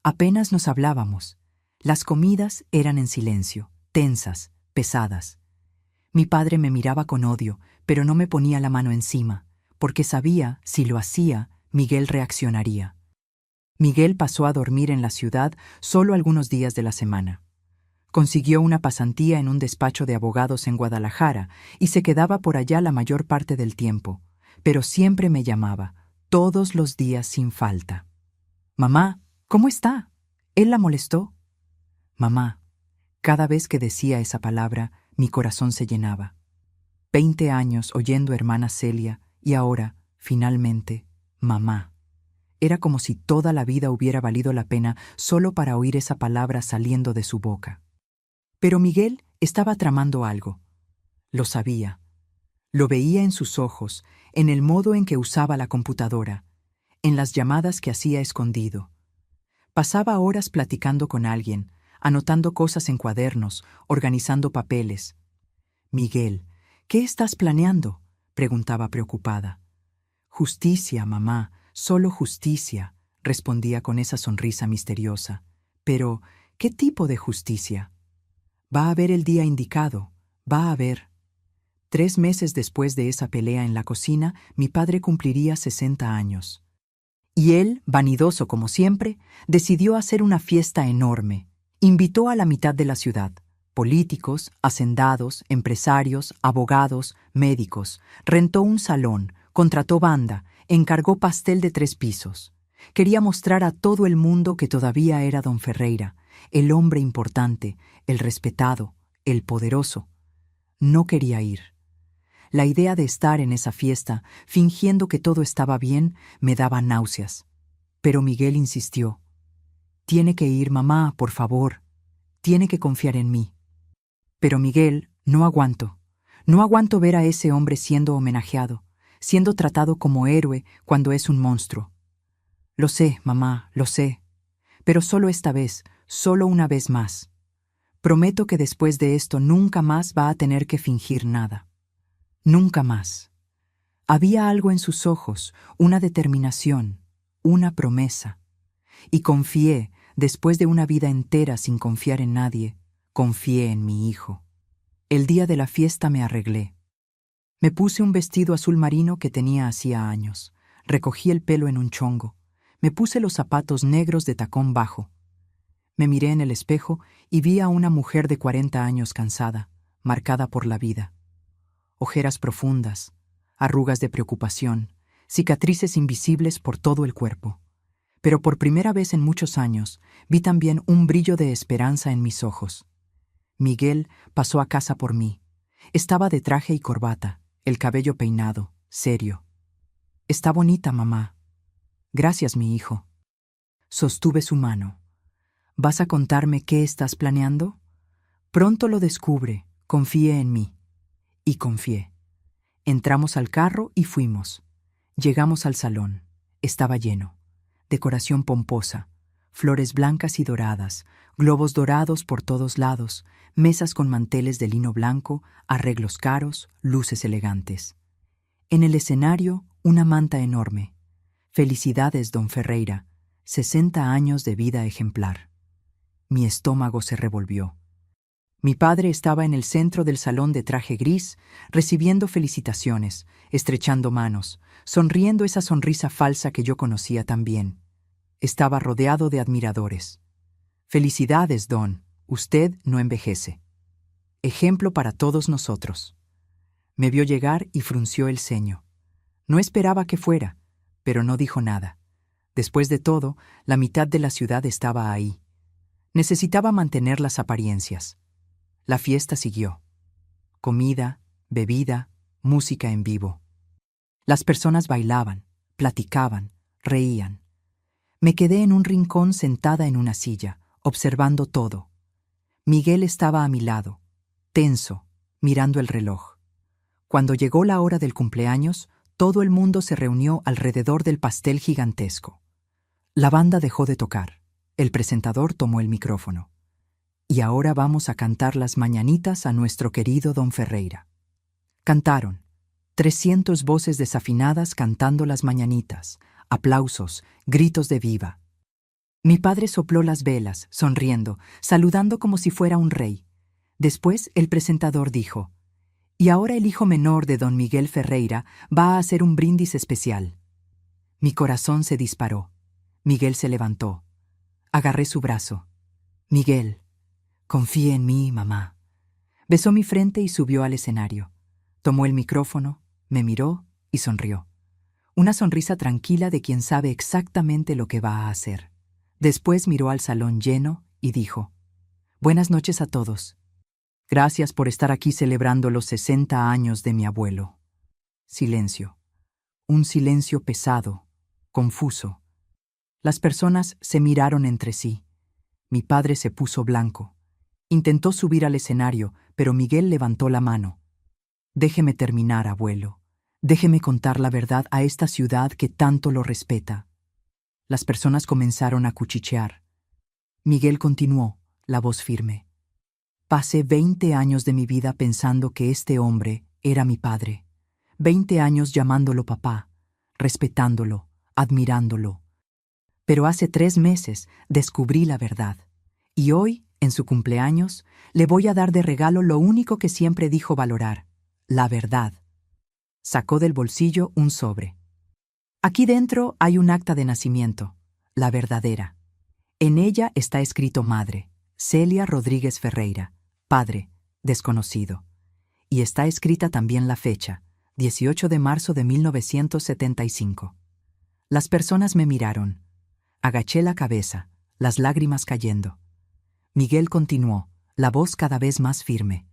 Apenas nos hablábamos. Las comidas eran en silencio, tensas, pesadas. Mi padre me miraba con odio, pero no me ponía la mano encima, porque sabía, si lo hacía, Miguel reaccionaría. Miguel pasó a dormir en la ciudad solo algunos días de la semana. Consiguió una pasantía en un despacho de abogados en Guadalajara y se quedaba por allá la mayor parte del tiempo, pero siempre me llamaba, todos los días sin falta. «Mamá, ¿cómo está?» Él la molestó. «Mamá». Cada vez que decía esa palabra, mi corazón se llenaba. 20 años oyendo hermana Celia y ahora, finalmente, mamá. Era como si toda la vida hubiera valido la pena solo para oír esa palabra saliendo de su boca. Pero Miguel estaba tramando algo. Lo sabía. Lo veía en sus ojos, en el modo en que usaba la computadora, en las llamadas que hacía escondido. Pasaba horas platicando con alguien, anotando cosas en cuadernos, organizando papeles. «Miguel, ¿qué estás planeando?», preguntaba preocupada. «Justicia, mamá, solo justicia», respondía con esa sonrisa misteriosa. «Pero, ¿qué tipo de justicia?». «Va a haber el día indicado, va a haber». 3 meses después de esa pelea en la cocina, mi padre cumpliría 60 años. Y él, vanidoso como siempre, decidió hacer una fiesta enorme. Invitó a la mitad de la ciudad, políticos, hacendados, empresarios, abogados, médicos. Rentó un salón, contrató banda, encargó pastel de 3 pisos. Quería mostrar a todo el mundo que todavía era don Ferreira, el hombre importante, el respetado, el poderoso. No quería ir. La idea de estar en esa fiesta, fingiendo que todo estaba bien, me daba náuseas. Pero Miguel insistió. «Tiene que ir, mamá, por favor. Tiene que confiar en mí». «Pero Miguel, no aguanto. No aguanto ver a ese hombre siendo homenajeado, siendo tratado como héroe cuando es un monstruo». «Lo sé, mamá, lo sé. Pero solo esta vez, solo una vez más. Prometo que después de esto nunca más va a tener que fingir nada. Nunca más». Había algo en sus ojos, una determinación, una promesa. Y confié, después de una vida entera sin confiar en nadie, confié en mi hijo. El día de la fiesta me arreglé. Me puse un vestido azul marino que tenía hacía años. Recogí el pelo en un chongo. Me puse los zapatos negros de tacón bajo. Me miré en el espejo y vi a una mujer de 40 años cansada, marcada por la vida. Ojeras profundas, arrugas de preocupación, cicatrices invisibles por todo el cuerpo. Pero por primera vez en muchos años vi también un brillo de esperanza en mis ojos. Miguel pasó a casa por mí. Estaba de traje y corbata, el cabello peinado, serio. «Está bonita, mamá». «Gracias, mi hijo». Sostuve su mano. «¿Vas a contarme qué estás planeando?». Pronto lo descubre, confíe en mí. Y confié. Entramos al carro y fuimos. Llegamos al salón. Estaba lleno. Decoración pomposa, flores blancas y doradas, globos dorados por todos lados, mesas con manteles de lino blanco, arreglos caros, luces elegantes. En el escenario, una manta enorme. Felicidades, don Ferreira, 60 años de vida ejemplar. Mi estómago se revolvió. Mi padre estaba en el centro del salón de traje gris, recibiendo felicitaciones, estrechando manos, sonriendo esa sonrisa falsa que yo conocía tan bien. Estaba rodeado de admiradores. Felicidades, don, usted no envejece. Ejemplo para todos nosotros. Me vio llegar y frunció el ceño. No esperaba que fuera, pero no dijo nada. Después de todo, la mitad de la ciudad estaba ahí. Necesitaba mantener las apariencias. La fiesta siguió. Comida, bebida, música en vivo. Las personas bailaban, platicaban, reían. Me quedé en un rincón sentada en una silla, observando todo. Miguel estaba a mi lado, tenso, mirando el reloj. Cuando llegó la hora del cumpleaños, todo el mundo se reunió alrededor del pastel gigantesco. La banda dejó de tocar. El presentador tomó el micrófono. Y ahora vamos a cantar las mañanitas a nuestro querido don Ferreira. Cantaron. 300 voces desafinadas cantando las mañanitas, aplausos, gritos de viva. Mi padre sopló las velas, sonriendo, saludando como si fuera un rey. Después el presentador dijo: «Y ahora el hijo menor de don Miguel Ferreira va a hacer un brindis especial». Mi corazón se disparó. Miguel se levantó. Agarré su brazo. «Miguel, confíe en mí, mamá». Besó mi frente y subió al escenario. Tomó el micrófono, me miró y sonrió. Una sonrisa tranquila de quien sabe exactamente lo que va a hacer. Después miró al salón lleno y dijo: «Buenas noches a todos. Gracias por estar aquí celebrando los 60 años de mi abuelo». Silencio. Un silencio pesado, confuso. Las personas se miraron entre sí. Mi padre se puso blanco. Intentó subir al escenario, pero Miguel levantó la mano. «Déjeme terminar, abuelo. Déjeme contar la verdad a esta ciudad que tanto lo respeta». Las personas comenzaron a cuchichear. Miguel continuó, la voz firme. «Pasé 20 años de mi vida pensando que este hombre era mi padre. 20 años llamándolo papá, respetándolo, admirándolo. Pero hace 3 meses descubrí la verdad. Y hoy, en su cumpleaños, le voy a dar de regalo lo único que siempre dijo valorar: la verdad». Sacó del bolsillo un sobre. «Aquí dentro hay un acta de nacimiento, la verdadera. En ella está escrito madre, Celia Rodríguez Ferreira, padre, desconocido. Y está escrita también la fecha, 18 de marzo de 1975. Las personas me miraron. Agaché la cabeza, las lágrimas cayendo. Miguel continuó, la voz cada vez más firme.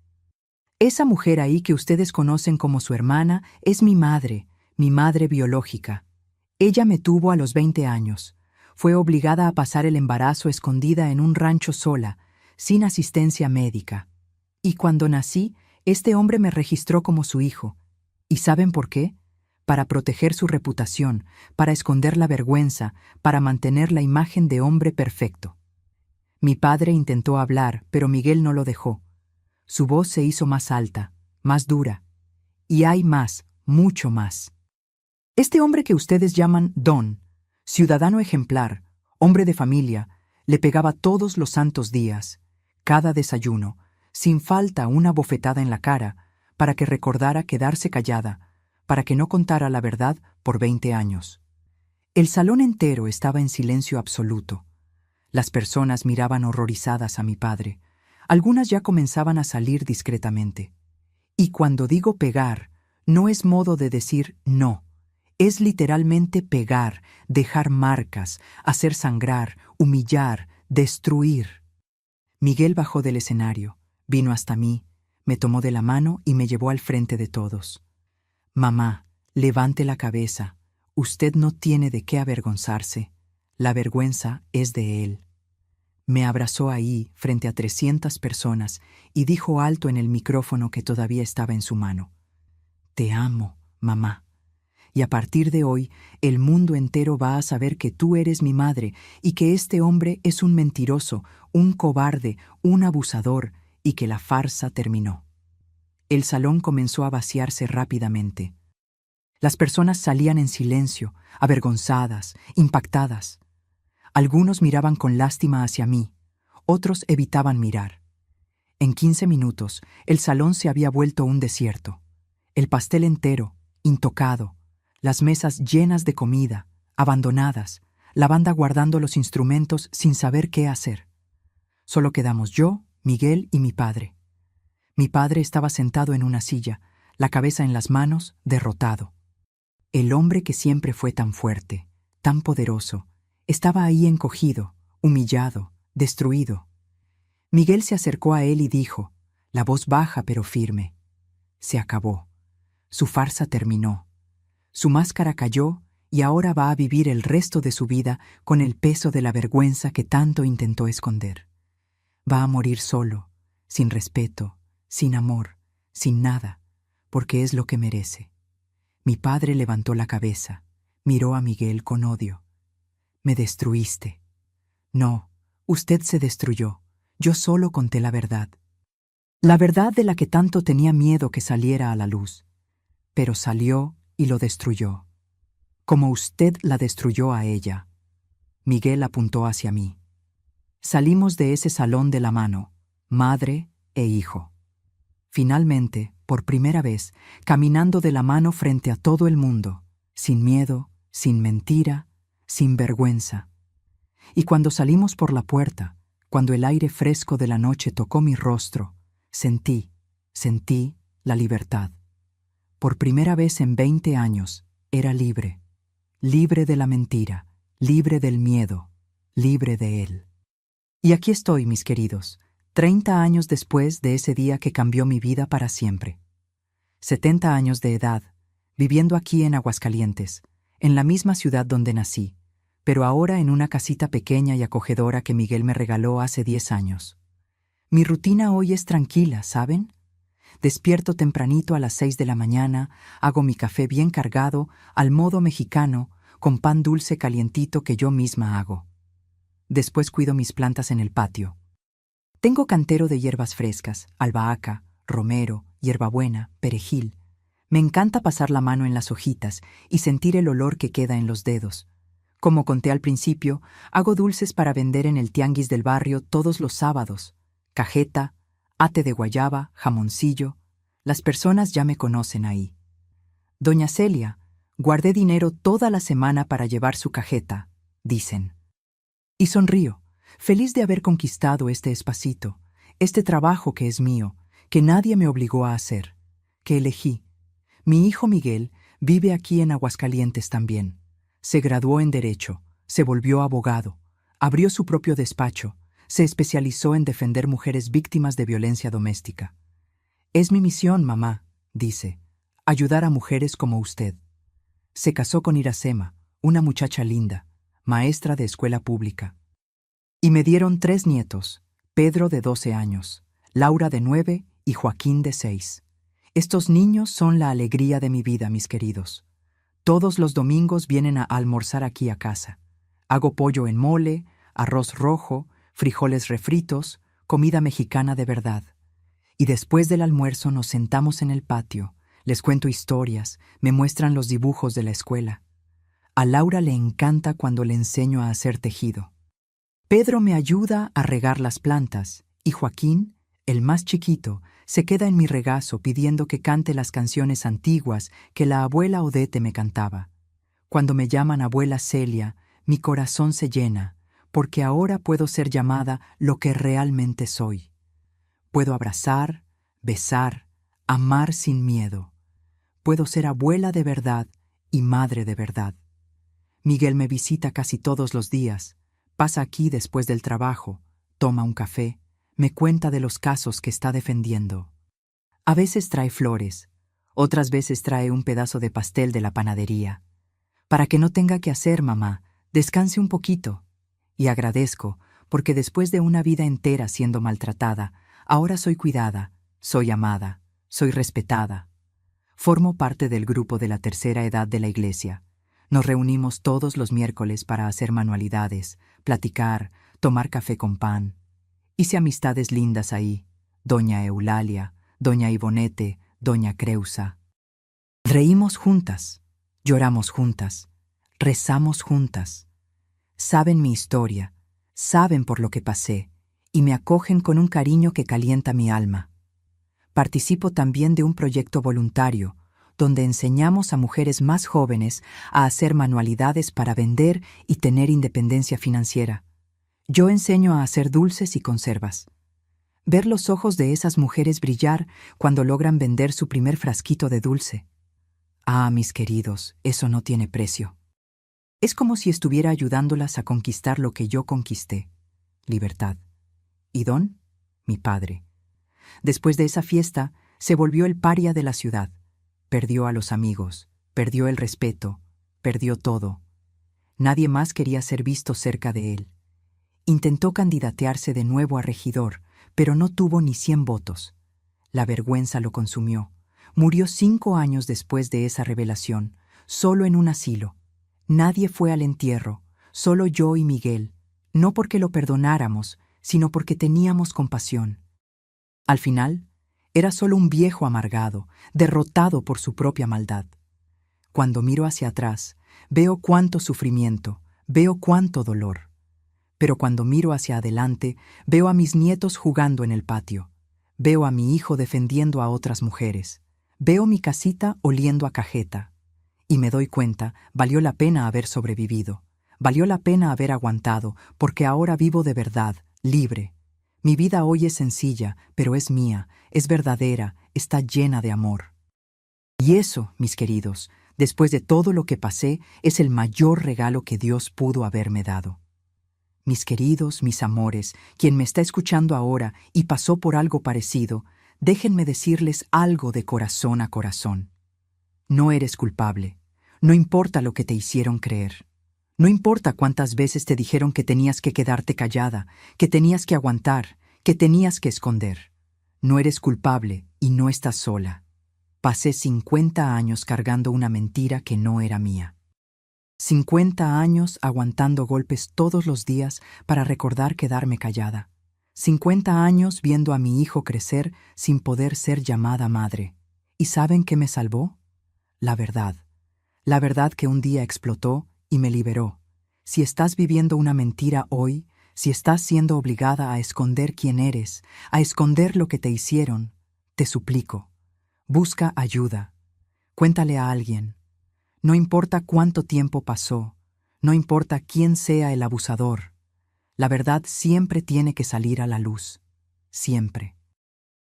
«Esa mujer ahí que ustedes conocen como su hermana es mi madre biológica. Ella me tuvo a los 20 años. Fue obligada a pasar el embarazo escondida en un rancho sola, sin asistencia médica. Y cuando nací, este hombre me registró como su hijo. ¿Y saben por qué? Para proteger su reputación, para esconder la vergüenza, para mantener la imagen de hombre perfecto». Mi padre intentó hablar, pero Miguel no lo dejó. Su voz se hizo más alta, más dura. «Y hay más, mucho más. Este hombre que ustedes llaman Don, ciudadano ejemplar, hombre de familia, le pegaba todos los santos días, cada desayuno, sin falta una bofetada en la cara, para que recordara quedarse callada, para que no contara la verdad por 20 años. El salón entero estaba en silencio absoluto. Las personas miraban horrorizadas a mi padre. Algunas ya comenzaban a salir discretamente. Y cuando digo pegar, no es modo de decir no. Es literalmente pegar, dejar marcas, hacer sangrar, humillar, destruir. Miguel bajó del escenario, vino hasta mí, me tomó de la mano y me llevó al frente de todos. «Mamá, levante la cabeza. Usted no tiene de qué avergonzarse. La vergüenza es de él». Me abrazó ahí, frente a 300 personas, y dijo alto en el micrófono que todavía estaba en su mano: «Te amo, mamá. Y a partir de hoy, el mundo entero va a saber que tú eres mi madre y que este hombre es un mentiroso, un cobarde, un abusador, y que la farsa terminó». El salón comenzó a vaciarse rápidamente. Las personas salían en silencio, avergonzadas, impactadas. Algunos miraban con lástima hacia mí, otros evitaban mirar. En 15 minutos, el salón se había vuelto un desierto. El pastel entero, intocado, las mesas llenas de comida, abandonadas, la banda guardando los instrumentos sin saber qué hacer. Solo quedamos yo, Miguel y mi padre. Mi padre estaba sentado en una silla, la cabeza en las manos, derrotado. El hombre que siempre fue tan fuerte, tan poderoso, estaba ahí encogido, humillado, destruido. Miguel se acercó a él y dijo, la voz baja pero firme: «Se acabó. Su farsa terminó. Su máscara cayó y ahora va a vivir el resto de su vida con el peso de la vergüenza que tanto intentó esconder. Va a morir solo, sin respeto, sin amor, sin nada, porque es lo que merece». Mi padre levantó la cabeza, miró a Miguel con odio. «Me destruiste». «No, usted se destruyó. Yo solo conté la verdad. La verdad de la que tanto tenía miedo que saliera a la luz. Pero salió y lo destruyó. Como usted la destruyó a ella». Miguel apuntó hacia mí. Salimos de ese salón de la mano, madre e hijo. Finalmente, por primera vez, caminando de la mano frente a todo el mundo, sin miedo, sin mentira, sin vergüenza. Y cuando salimos por la puerta, cuando el aire fresco de la noche tocó mi rostro, sentí la libertad. Por primera vez en 20 años, era libre. Libre de la mentira, libre del miedo, libre de él. Y aquí estoy, mis queridos, 30 años después de ese día que cambió mi vida para siempre. 70 años de edad, viviendo aquí en Aguascalientes, en la misma ciudad donde nací, pero ahora en una casita pequeña y acogedora que Miguel me regaló hace 10 años. Mi rutina hoy es tranquila, ¿saben? Despierto tempranito a las 6 de la mañana, hago mi café bien cargado, al modo mexicano, con pan dulce calientito que yo misma hago. Después cuido mis plantas en el patio. Tengo cantero de hierbas frescas, albahaca, romero, hierbabuena, perejil. Me encanta pasar la mano en las hojitas y sentir el olor que queda en los dedos. Como conté al principio, hago dulces para vender en el tianguis del barrio todos los sábados. Cajeta, ate de guayaba, jamoncillo. Las personas ya me conocen ahí. «Doña Celia, guardé dinero toda la semana para llevar su cajeta», dicen. Y sonrío, feliz de haber conquistado este espacito, este trabajo que es mío, que nadie me obligó a hacer, que elegí. Mi hijo Miguel vive aquí en Aguascalientes también. Se graduó en Derecho, se volvió abogado, abrió su propio despacho, se especializó en defender mujeres víctimas de violencia doméstica. «Es mi misión, mamá», dice, «ayudar a mujeres como usted». Se casó con Iracema, una muchacha linda, maestra de escuela pública. Y me dieron 3 nietos, Pedro de 12 años, Laura de 9 y Joaquín de 6. Estos niños son la alegría de mi vida, mis queridos. Todos los domingos vienen a almorzar aquí a casa. Hago pollo en mole, arroz rojo, frijoles refritos, comida mexicana de verdad. Y después del almuerzo nos sentamos en el patio, les cuento historias, me muestran los dibujos de la escuela. A Laura le encanta cuando le enseño a hacer tejido. Pedro me ayuda a regar las plantas y Joaquín, el más chiquito, se queda en mi regazo pidiendo que cante las canciones antiguas que la abuela Odete me cantaba. Cuando me llaman abuela Celia, mi corazón se llena, porque ahora puedo ser llamada lo que realmente soy. Puedo abrazar, besar, amar sin miedo. Puedo ser abuela de verdad y madre de verdad. Miguel me visita casi todos los días, pasa aquí después del trabajo, toma un café, me cuenta de los casos que está defendiendo. A veces trae flores, otras veces trae un pedazo de pastel de la panadería. Para que no tenga que hacer, mamá, descanse un poquito. Y agradezco, porque después de una vida entera siendo maltratada, ahora soy cuidada, soy amada, soy respetada. Formo parte del grupo de la tercera edad de la iglesia. Nos reunimos todos los miércoles para hacer manualidades, platicar, tomar café con pan. Hice amistades lindas ahí, doña Eulalia, doña Ivonete, doña Creusa. Reímos juntas, lloramos juntas, rezamos juntas. Saben mi historia, saben por lo que pasé, y me acogen con un cariño que calienta mi alma. Participo también de un proyecto voluntario, donde enseñamos a mujeres más jóvenes a hacer manualidades para vender y tener independencia financiera. Yo enseño a hacer dulces y conservas. Ver los ojos de esas mujeres brillar cuando logran vender su primer frasquito de dulce. Ah, mis queridos, eso no tiene precio. Es como si estuviera ayudándolas a conquistar lo que yo conquisté, libertad. ¿Y Don? Mi padre. Después de esa fiesta, se volvió el paria de la ciudad. Perdió a los amigos, perdió el respeto, perdió todo. Nadie más quería ser visto cerca de él. Intentó candidatearse de nuevo a regidor, pero no tuvo ni 100 votos. La vergüenza lo consumió. Murió 5 años después de esa revelación, solo en un asilo. Nadie fue al entierro, solo yo y Miguel, no porque lo perdonáramos, sino porque teníamos compasión. Al final, era solo un viejo amargado, derrotado por su propia maldad. Cuando miro hacia atrás, veo cuánto sufrimiento, veo cuánto dolor. Pero cuando miro hacia adelante, veo a mis nietos jugando en el patio. Veo a mi hijo defendiendo a otras mujeres. Veo mi casita oliendo a cajeta. Y me doy cuenta, valió la pena haber sobrevivido. Valió la pena haber aguantado, porque ahora vivo de verdad, libre. Mi vida hoy es sencilla, pero es mía, es verdadera, está llena de amor. Y eso, mis queridos, después de todo lo que pasé, es el mayor regalo que Dios pudo haberme dado. Mis queridos, mis amores, quien me está escuchando ahora y pasó por algo parecido, déjenme decirles algo de corazón a corazón. No eres culpable. No importa lo que te hicieron creer. No importa cuántas veces te dijeron que tenías que quedarte callada, que tenías que aguantar, que tenías que esconder. No eres culpable y no estás sola. Pasé 50 años cargando una mentira que no era mía. 50 años aguantando golpes todos los días para recordar quedarme callada. 50 años viendo a mi hijo crecer sin poder ser llamada madre. ¿Y saben qué me salvó? La verdad. La verdad que un día explotó y me liberó. Si estás viviendo una mentira hoy, si estás siendo obligada a esconder quién eres, a esconder lo que te hicieron, te suplico, busca ayuda. Cuéntale a alguien. No importa cuánto tiempo pasó, no importa quién sea el abusador. La verdad siempre tiene que salir a la luz. Siempre.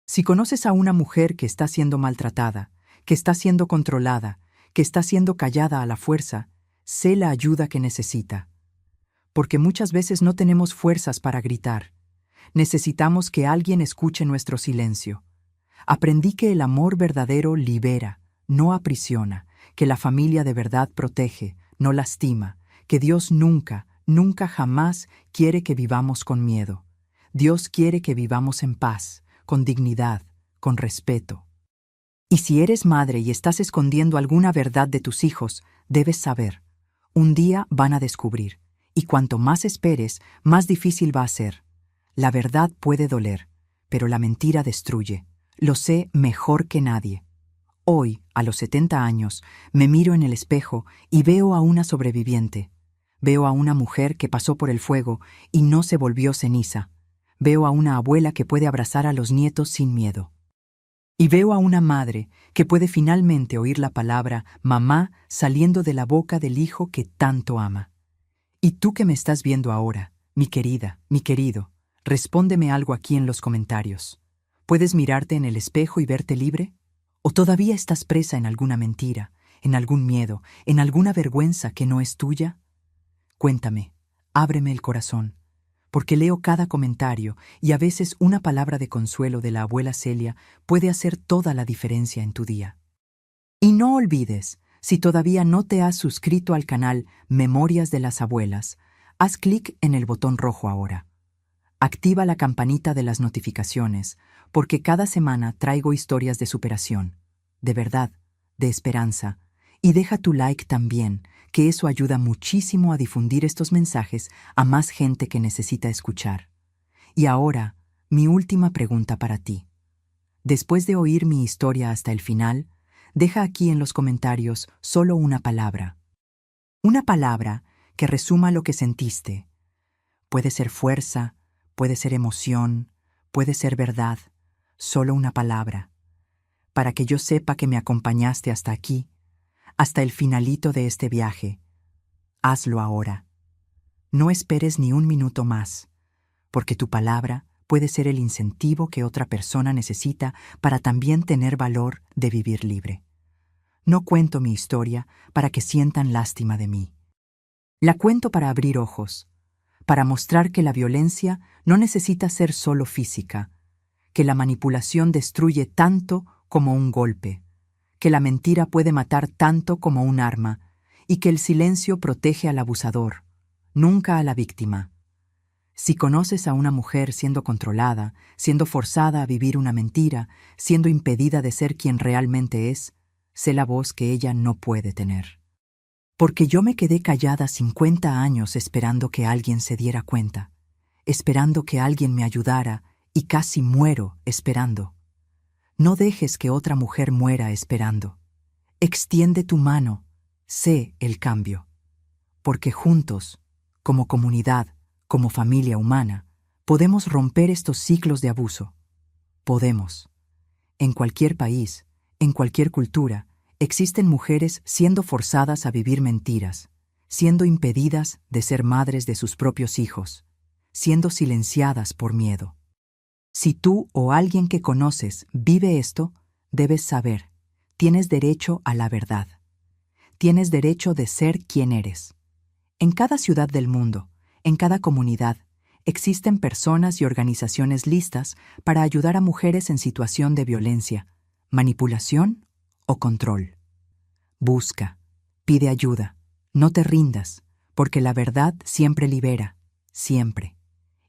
Si conoces a una mujer que está siendo maltratada, que está siendo controlada, que está siendo callada a la fuerza, sé la ayuda que necesita. Porque muchas veces no tenemos fuerzas para gritar. Necesitamos que alguien escuche nuestro silencio. Aprendí que el amor verdadero libera, no aprisiona, que la familia de verdad protege, no lastima, que Dios nunca, nunca jamás quiere que vivamos con miedo. Dios quiere que vivamos en paz, con dignidad, con respeto. Y si eres madre y estás escondiendo alguna verdad de tus hijos, debes saber, un día van a descubrir, y cuanto más esperes, más difícil va a ser. La verdad puede doler, pero la mentira destruye. Lo sé mejor que nadie. Hoy, a los 70 años, me miro en el espejo y veo a una sobreviviente. Veo a una mujer que pasó por el fuego y no se volvió ceniza. Veo a una abuela que puede abrazar a los nietos sin miedo. Y veo a una madre que puede finalmente oír la palabra mamá saliendo de la boca del hijo que tanto ama. Y tú que me estás viendo ahora, mi querida, mi querido, respóndeme algo aquí en los comentarios. ¿Puedes mirarte en el espejo y verte libre? ¿O todavía estás presa en alguna mentira, en algún miedo, en alguna vergüenza que no es tuya? Cuéntame, ábreme el corazón, porque leo cada comentario y a veces una palabra de consuelo de la abuela Celia puede hacer toda la diferencia en tu día. Y no olvides, si todavía no te has suscrito al canal Memorias de las Abuelas, haz clic en el botón rojo ahora. Activa la campanita de las notificaciones, porque cada semana traigo historias de superación, de verdad, de esperanza, y deja tu like también, que eso ayuda muchísimo a difundir estos mensajes a más gente que necesita escuchar. Y ahora, mi última pregunta para ti. Después de oír mi historia hasta el final, deja aquí en los comentarios solo una palabra. Una palabra que resuma lo que sentiste. Puede ser fuerza, puede ser emoción, puede ser verdad, solo una palabra. Para que yo sepa que me acompañaste hasta aquí, hasta el finalito de este viaje. Hazlo ahora. No esperes ni un minuto más, porque tu palabra puede ser el incentivo que otra persona necesita para también tener valor de vivir libre. No cuento mi historia para que sientan lástima de mí. La cuento para abrir ojos, para mostrar que la violencia no necesita ser solo física, que la manipulación destruye tanto como un golpe, que la mentira puede matar tanto como un arma, y que el silencio protege al abusador, nunca a la víctima. Si conoces a una mujer siendo controlada, siendo forzada a vivir una mentira, siendo impedida de ser quien realmente es, sé la voz que ella no puede tener. Porque yo me quedé callada 50 años esperando que alguien se diera cuenta, esperando que alguien me ayudara, y casi muero esperando. No dejes que otra mujer muera esperando. Extiende tu mano, sé el cambio. Porque juntos, como comunidad, como familia humana, podemos romper estos ciclos de abuso. Podemos. En cualquier país, en cualquier cultura, existen mujeres siendo forzadas a vivir mentiras, siendo impedidas de ser madres de sus propios hijos, siendo silenciadas por miedo. Si tú o alguien que conoces vive esto, debes saber, tienes derecho a la verdad. Tienes derecho de ser quien eres. En cada ciudad del mundo, en cada comunidad, existen personas y organizaciones listas para ayudar a mujeres en situación de violencia, manipulación o control. Busca, pide ayuda, no te rindas, porque la verdad siempre libera, siempre.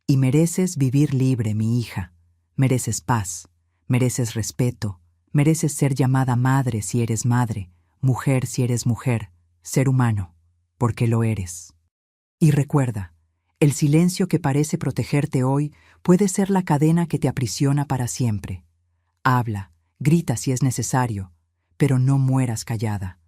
Y mereces vivir libre, mi hija. Mereces paz, mereces respeto, mereces ser llamada madre si eres madre, mujer si eres mujer, ser humano, porque lo eres. Y recuerda, el silencio que parece protegerte hoy puede ser la cadena que te aprisiona para siempre. Habla, grita si es necesario, pero no mueras callada.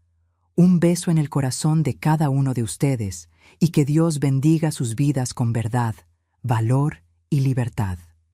Un beso en el corazón de cada uno de ustedes y que Dios bendiga sus vidas con verdad, valor y libertad.